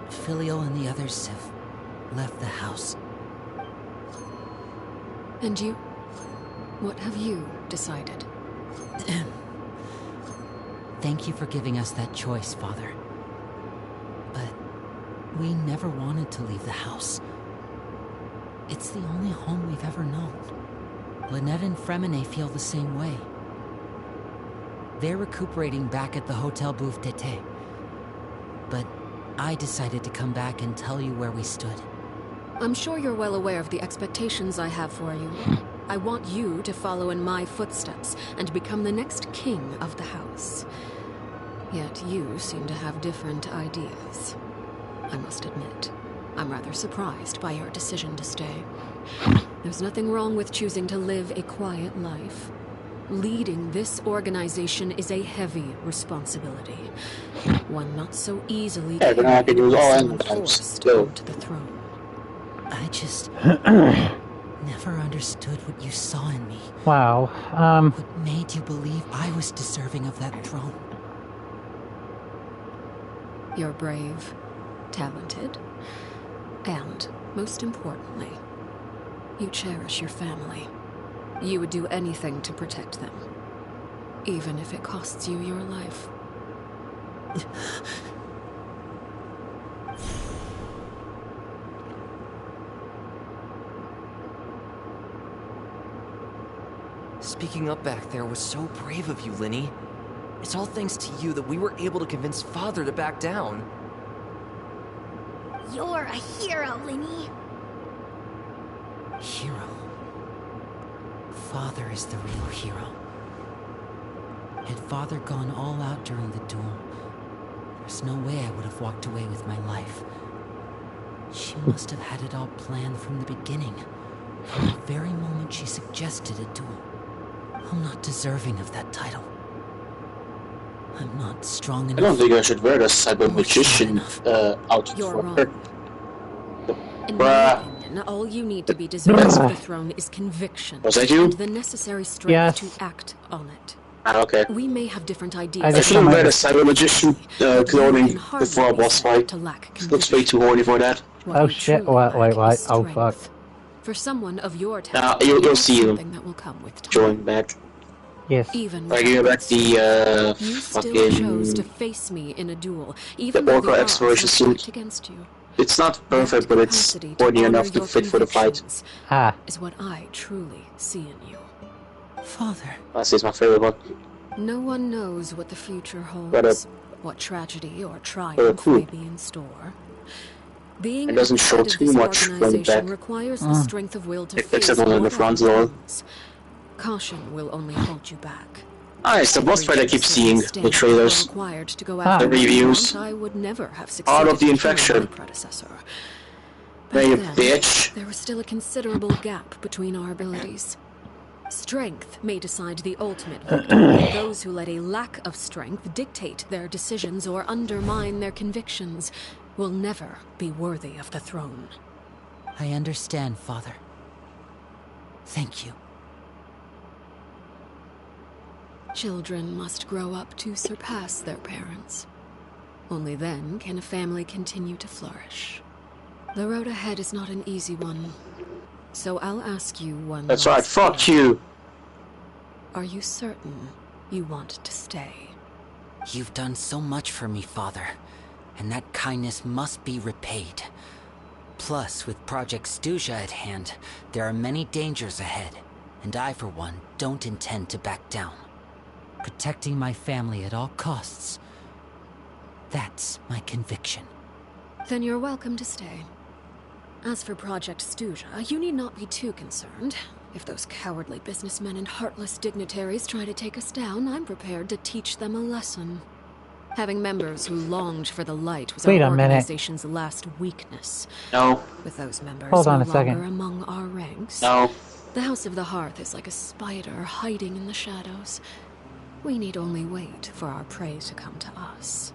S9: Filial and the others have left the house.
S4: And you? What have you decided?
S9: Thank you for giving us that choice, Father. But we never wanted to leave the house. It's the only home we've ever known. Lynette and Fremine feel the same way. They're recuperating back at the Hotel Bouffe d'Été. But I decided to come back and tell you where we stood.
S4: I'm sure you're well aware of the expectations I have for you. I want you to follow in my footsteps and become the next king of the house. Yet you seem to have different ideas. I must admit, I'm rather surprised by your decision to stay. There's nothing wrong with choosing to live a quiet life. Leading this organization is a heavy responsibility. One not so easily
S2: all
S4: forced onto the throne.
S9: I just never understood what you saw in me.
S1: Wow.
S9: What made you believe I was deserving of that throne?
S4: You're brave, talented, and, most importantly, you cherish your family. You would do anything to protect them, even if it costs you your life.
S11: Speaking up back there was so brave of you, Linny. It's all thanks to you that we were able to convince Father to back down.
S3: You're a hero, Linny.
S9: Hero. Father is the real hero. Had Father gone all out during the duel, there's no way I would have walked away with my life. She must have had it all planned from the beginning, from the very moment she suggested a duel. I'm not deserving of that title. I'm not strong enough.
S2: I don't think I should wear the Cyber Magician outfit
S4: You're
S2: for
S4: wrong.
S2: her.
S4: In my opinion, all you need to be deserving of the throne is conviction.
S2: Was that you?
S4: And the necessary strength
S1: Yes.
S4: to act on it.
S2: Ah, okay.
S4: We may have different ideas.
S2: I shouldn't wear the Cyber Magician clothing before a boss fight. Looks way too horny for that.
S1: Oh shit, what? Wait, what? Oh fuck.
S4: For someone of your
S2: Nah,
S4: talent,
S2: you'll
S4: that's
S2: see him.
S4: something that will come with time.
S2: Join back.
S1: Yes.
S4: Even
S2: I give back the
S4: you still chose to
S2: fucking
S4: face me in a duel,
S2: the
S4: even though
S2: Orca
S4: the odds
S2: exploration
S4: were
S2: suit.
S4: stacked against you.
S2: It's not perfect, but it's
S4: Capacity to
S2: horny
S4: honor
S2: enough to
S4: your
S2: fit for the fight.
S4: convictions
S1: Ah.
S4: is what I truly see in you.
S9: Father.
S2: This is my favorite one.
S4: No one knows what the future
S2: But,
S4: holds, what tragedy or triumph
S2: cool.
S4: may be in store. Being
S2: It doesn't
S4: at the
S2: show
S4: head of
S2: too
S4: this
S2: much from
S4: organization
S2: back.
S4: requires the strength of will to face
S2: Except on the
S4: whatever
S2: front door.
S4: comes. Caution will only hold you back.
S2: Ah, it's the boss fight I keep seeing, the
S4: Stand
S2: trailers,
S4: required to go
S1: Ah.
S4: after
S2: the
S4: what
S2: reviews.
S4: I would never have succeeded
S2: Out of the
S4: in killing
S2: infection.
S4: my predecessor.
S2: Hey, you
S4: Back then,
S2: bitch.
S4: there was still a considerable gap between our abilities. Strength may decide the ultimate victory, but those who let a lack of strength dictate their decisions or undermine their convictions will never be worthy of the throne.
S9: I understand, Father. Thank you.
S4: Children must grow up to surpass their parents. Only then can a family continue to flourish. The road ahead is not an easy one. So I'll ask you one
S2: That's right,
S4: last
S2: fuck
S4: question.
S2: you.
S4: Are you certain you want to stay?
S9: You've done so much for me, Father, and that kindness must be repaid. Plus, with Project Stuja at hand, there are many dangers ahead, and I, for one, don't intend to back down. Protecting my family at all costs. That's my conviction.
S4: Then you're welcome to stay. As for Project Stuja, you need not be too concerned. If those cowardly businessmen and heartless dignitaries try to take us down, I'm prepared to teach them a lesson. Having members who longed for the light was
S1: Wait
S4: our
S1: a minute.
S4: organization's last weakness.
S2: No.
S4: With those members
S1: Hold on
S4: no
S1: a second.
S4: longer among our ranks,
S2: No.
S4: the House of the Hearth is like a spider hiding in the shadows. We need only wait for our prey to come to us.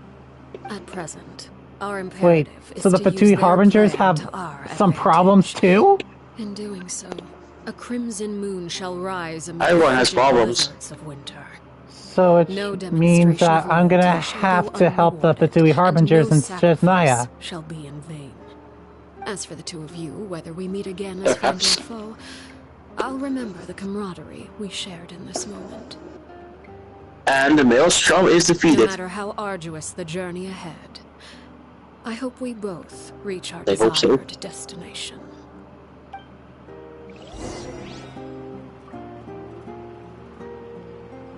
S4: At present, our
S1: Wait,
S4: imperative is
S1: so the
S4: to use
S1: Fatui
S4: their
S1: Harbingers
S4: plan
S1: have
S4: to our
S1: some
S4: advantage.
S1: problems too?
S4: In doing so, a crimson moon shall rise amid
S2: Everyone has
S4: frigid
S2: problems.
S4: blizzards of winter.
S1: So it
S4: No
S1: means
S4: demonstration
S1: that
S4: of
S1: I'm gonna
S4: loyalty shall
S1: have
S4: go
S1: to help the
S4: unrewarded,
S1: Fatui Harbingers
S4: and no
S1: instead of Naya.
S4: sacrifice shall be in vain. As for the two of you, whether we meet again as friend
S2: Perhaps.
S4: or foe, I'll remember the camaraderie we shared in this moment.
S2: And the Maelstrom is
S4: No
S2: defeated.
S4: matter how arduous the journey ahead, I hope we both reach our
S2: I hope so.
S4: desired destination.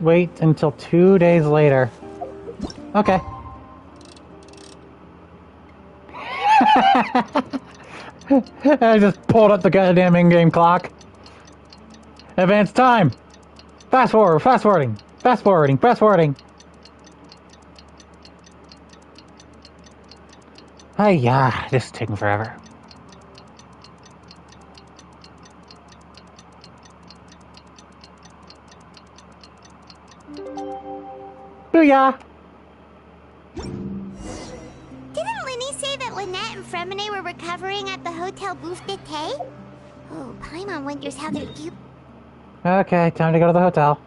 S1: Wait until 2 days later. Okay. I just pulled up the goddamn in-game clock. Advance time! Fast forward, fast forwarding, fast forwarding, fast forwarding. Hey, yeah, this is taking forever. Booyah!
S3: Didn't Linny say that Lynette and Fremine were recovering at the Hotel Bouff d'été? Oh, Paimon wonders how they're
S1: Okay, time to go to the hotel.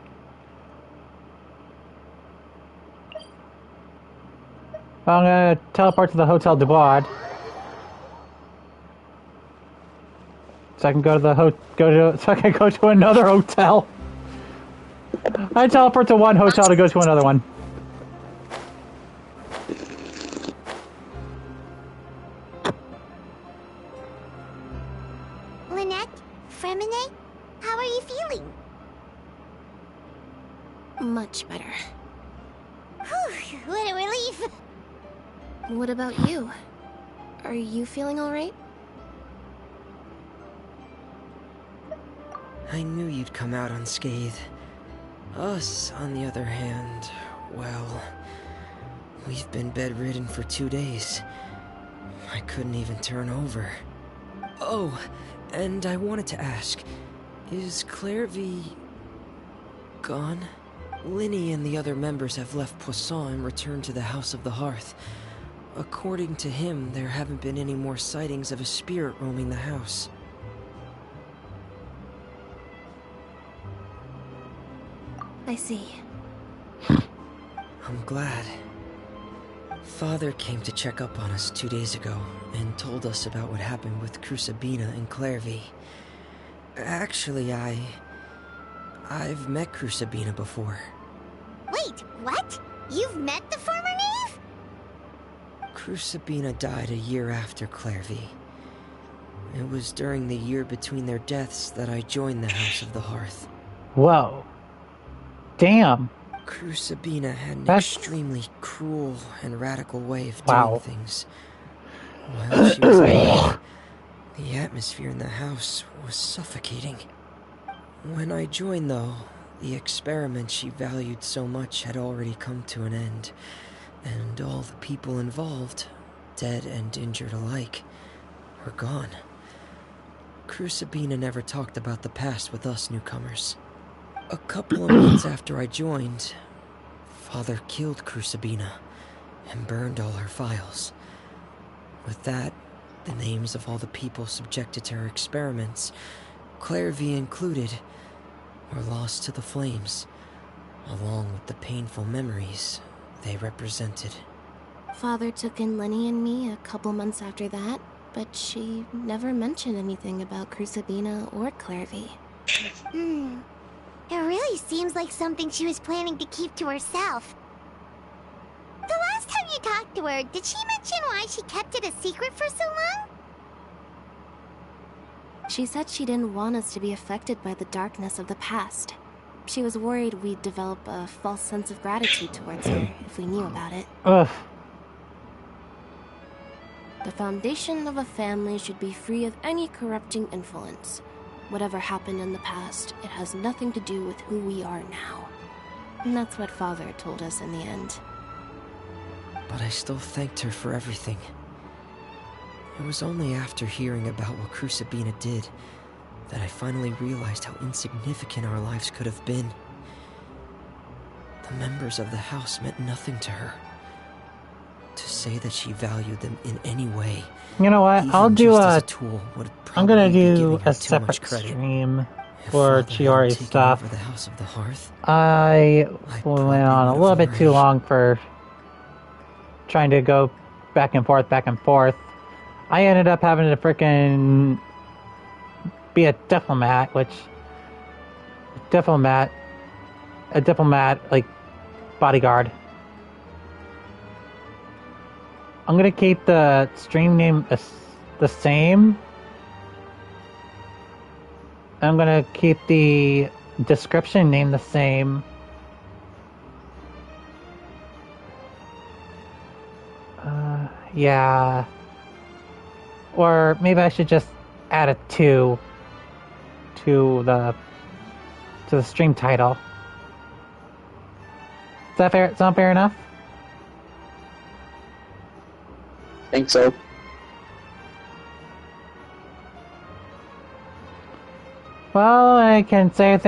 S1: Well, I'm gonna teleport to the Hotel du Bois. So I can go to the so I can go to another hotel. I teleport to one hotel to go to another one.
S3: Lynette? Fremine? How are you feeling?
S7: Much better.
S3: Whew, what a relief.
S7: What about you? Are you feeling alright?
S11: I knew you'd come out unscathed. Us, on the other hand, well, we've been bedridden for 2 days. I couldn't even turn over. Oh, and I wanted to ask, is Clairvy gone? Linny and the other members have left Poisson and returned to the House of the Hearth. According to him, there haven't been any more sightings of a spirit roaming the house.
S7: I see.
S11: I'm glad. Father came to check up on us 2 days ago and told us about what happened with Crucibina and Clairvy. Actually, I've met Crucibina before.
S3: Wait, what? You've met the former knave?
S11: Crucibina died a year after Clairvy. It was during the year between their deaths that I joined the House of the Hearth.
S1: Whoa. Damn.
S11: Crucibina had an extremely cruel and radical way of doing things. While she was alive, the atmosphere in the house was suffocating. When I joined, though, the experiment she valued so much had already come to an end, and all the people involved, dead and injured alike, were gone. Crucibina never talked about the past with us newcomers. A couple of months after I joined, Father killed Crucibina and burned all her files. With that, the names of all the people subjected to her experiments, Clairvy included, were lost to the flames, along with the painful memories they represented.
S7: Father took in Lenny and me a couple months after that, but she never mentioned anything about Crucibina or Clairvy.
S3: It really seems like something she was planning to keep to herself. The last time you talked to her, did she mention why she kept it a secret for so long?
S7: She said she didn't want us to be affected by the darkness of the past. She was worried we'd develop a false sense of gratitude towards her if we knew about it.
S1: Ugh.
S7: The foundation of a family should be free of any corrupting influence. Whatever happened in the past, it has nothing to do with who we are now. And that's what Father told us in the end.
S11: But I still thanked her for everything. It was only after hearing about what Crucibina did that I finally realized how insignificant our lives could have been. The members of the house meant nothing to her. To say that she valued them in any way,
S1: you know what? I'll do
S11: a tool,
S1: I'm gonna do a separate stream for Chiori stuff.
S11: The House of the Hearth,
S1: I went on a little bit too long for trying to go back and forth. I ended up having to frickin' be a diplomat, like bodyguard. I'm gonna keep the stream name the same. I'm gonna keep the description name the same. Yeah. Or maybe I should just add a 2 to the stream title. Is that fair? Sound fair enough?
S2: Think so.
S1: Well, I can say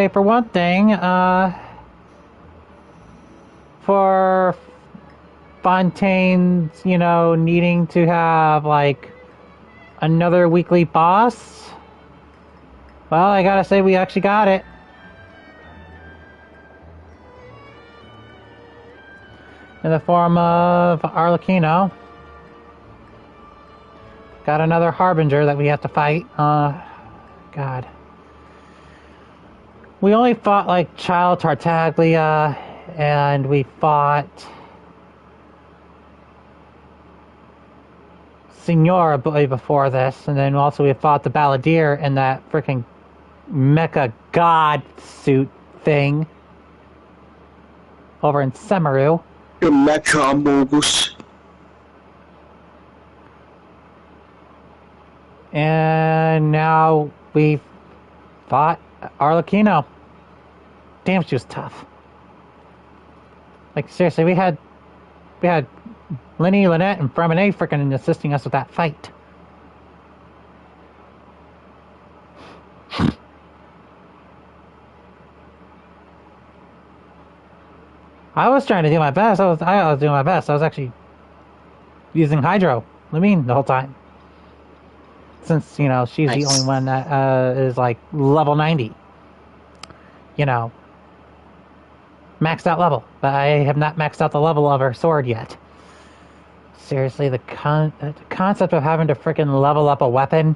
S1: for one thing, for Fontaine's, needing to have, like, another weekly boss, Well, I gotta say we actually got it. In the form of Arlecchino. Got another Harbinger that we have to fight. God. We only fought like Child Tartaglia, and we fought Signora before this, and then also we fought the Balladeer in that freaking mecha god suit thing over in Semaru.
S2: Your mecha mogus.
S1: And now we fought Arlecchino. Damn, she was tough. Like, seriously, we had Lenny, Lynette, and Fremine freaking assisting us with that fight. I was trying to do my best. I was doing my best. I was actually using Hydro, Lumine, the whole time. Since, you know, she's the only one that is like level 90. You know, maxed out level. But I have not maxed out the level of her sword yet. Seriously, the concept of having to freaking level up a weapon.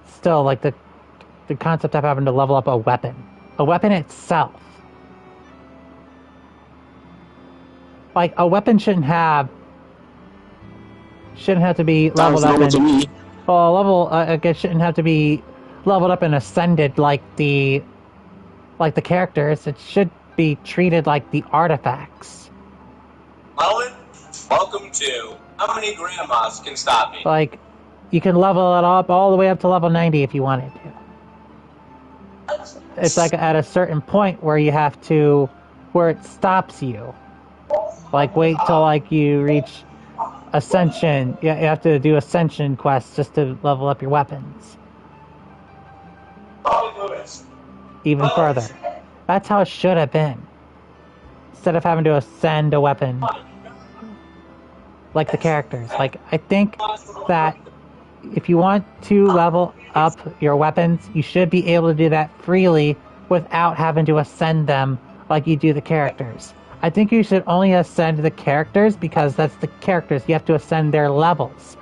S1: Still, like the concept of having to level up a weapon. A weapon itself. Like, a weapon shouldn't have to be leveled up and... Well, it shouldn't have to be leveled up and ascended like the characters. It should be treated like the artifacts.
S15: Mullen, welcome to How Many Grandmas Can Stop Me?
S1: Like, you can level it up all the way up to level 90 if you wanted to. It's like at a certain point where you have to... where it stops you. Like, wait till, like, you reach Ascension. You have to do Ascension quests just to level up your weapons. Even further. That's how it should have been. Instead of having to ascend a weapon. Like the characters. Like, I think that if you want to level up your weapons, you should be able to do that freely without having to ascend them like you do the characters. I think you should only ascend the characters because that's the characters. You have to ascend their levels.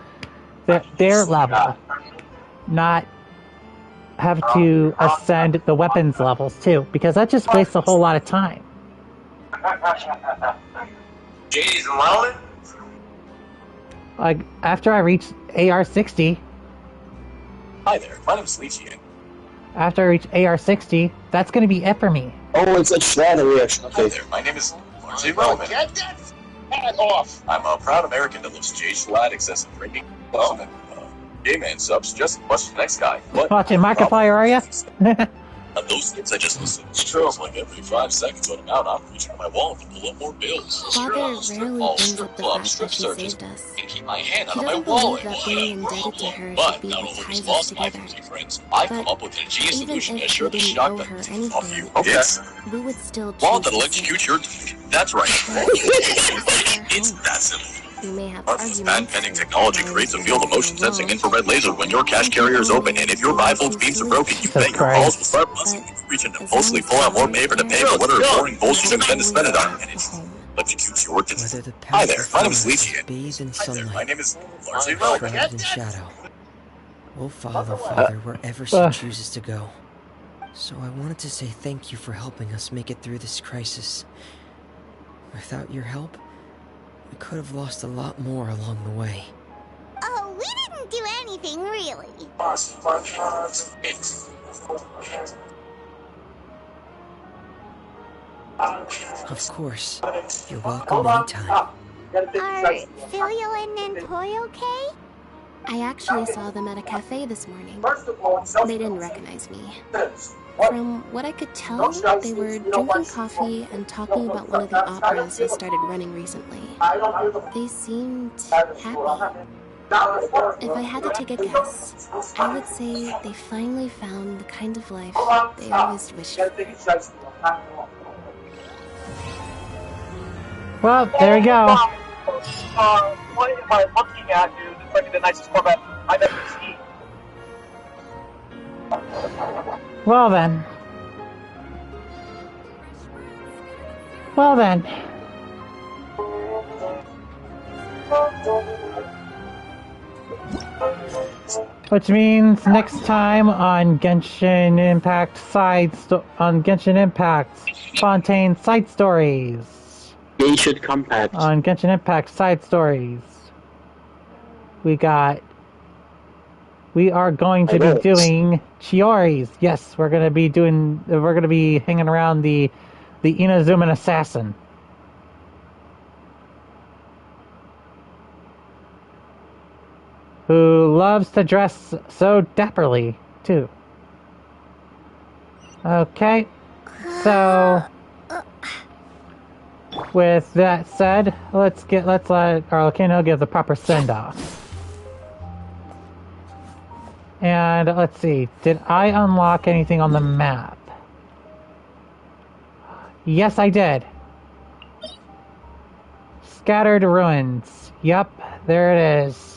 S1: Their level. Not have to ascend the weapons levels too, because that just wastes a whole lot of time.
S15: Jeez, Mullen?
S1: Like, after I reach AR-60...
S15: Hi there, my name's Legion.
S1: After I reach AR-60, that's going to be it for me.
S2: Oh, it's a shadow reaction. Okay.
S15: Hi there, my name is Largely Roman.
S14: Get that hat off!
S15: I'm a proud American that loves J Schlatt, excessive drinking, and gay man subs just as much as the next guy. But
S1: Watching Markiplier, are ya?
S15: those kids I just listen to shows like every 5 seconds when I'm out, I'm reaching my wallet to pull up more bills.
S7: Father rarely brings up the fact that she saved us.
S15: And keep my hand
S7: He
S15: out of my
S7: doesn't believe
S15: wallet.
S7: that being indebted to her
S15: But
S7: should be
S15: not
S7: what
S15: only
S7: ties us
S15: lost my
S7: together.
S15: family friends, I come up with an ingenious
S7: Even
S15: solution to
S7: if
S15: share
S7: we
S15: the
S7: didn't
S15: shock
S7: owe
S15: that
S7: her
S15: off
S7: anything,
S15: you. Yes.
S7: we would still choose
S15: Wallet
S7: to
S15: that'll electrocute your... That's right. It's that simple.
S7: We may have
S15: Our patent-pending technology creates a field of motion-sensing infrared laser when your cash carrier is open, and if your bifold beams are broken, you bet your balls will start buzzing. You reach into impulsively pull out more paper to pay for whatever boring bullshit you intend to spend it on, and it electrocutes your business. Hi there, my name is Legion.
S16: Bathed in sunlight,
S15: My name is Largely Roman.
S16: shrouded in shadow. We'll follow Father wherever she chooses to go. So I wanted to say thank you for helping us make it through this crisis. Without your help, we could have lost a lot more along the way.
S3: Oh, we didn't do anything, really.
S16: Of course. You're welcome anytime.
S3: Are Filial and Nantoy okay?
S7: I actually saw them at a cafe this morning. They didn't recognize me. From what I could tell, they were drinking coffee and talking about one of the operas I started running recently. They seemed happy. If I had to take a guess, I would say they finally found the kind of life they always wished for.
S1: Well, there we go.
S17: What am I looking at, dude? This might be the nicest format I've ever seen.
S1: Well then. Well then. Which means next time on Genshin Impact Fontaine Side Stories.
S2: Genshin Compact.
S1: On Genshin Impact Side Stories. We are going to be doing Chiori's. Yes, we're gonna be hanging around the Inazuman assassin. Who loves to dress so dapperly, too. Okay, so with that said, let's let Arlecchino give the proper send-off. And let's see, did I unlock anything on the map? Yes, I did. Scattered ruins. Yep, there it is.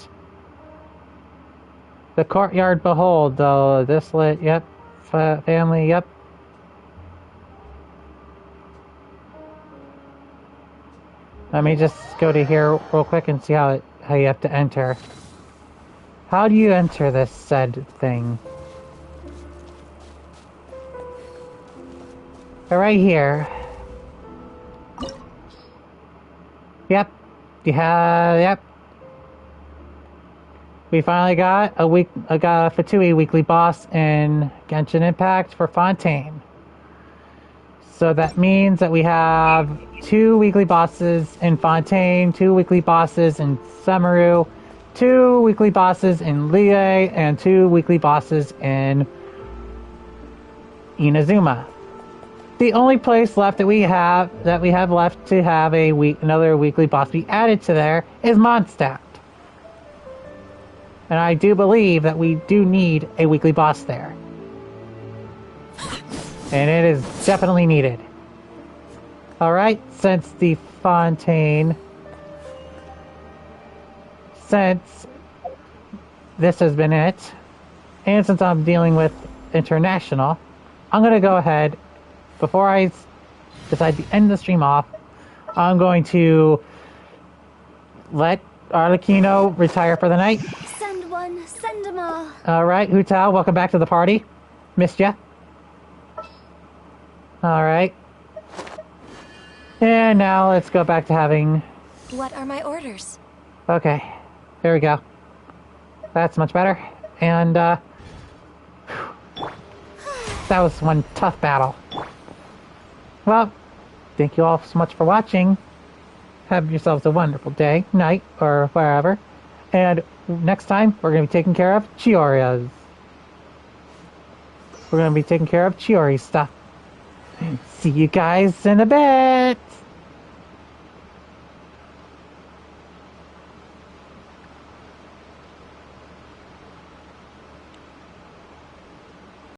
S1: The courtyard, behold, the desolate, yep, family, yep. Let me just go to here real quick and see how you have to enter. How do you enter this said thing? Right here. Yep. Yep. We finally got a Fatui weekly boss in Genshin Impact for Fontaine. So that means that we have 2 weekly bosses in Fontaine, 2 weekly bosses in Samaru, 2 weekly bosses in Liyue, and 2 weekly bosses in Inazuma. The only place left that we have left to have another weekly boss be added to there is Mondstadt. And I do believe that we do need a weekly boss there. And it is definitely needed. Alright, since this has been it, and since I'm dealing with International, I'm going to go ahead, before I decide to end the stream off, I'm going to let Arlecchino retire for the night.
S8: Send them all.
S1: Alright, Hu Tao, welcome back to the party. Missed ya. Alright. And now let's go back to having...
S10: What are my orders?
S1: Okay, there we go. That's much better. And, that was one tough battle. Well, thank you all so much for watching. Have yourselves a wonderful day, night, or wherever. And next time, we're going to be taking care of Chiori's. We're going to be taking care of Chiori's stuff. See you guys in a bit!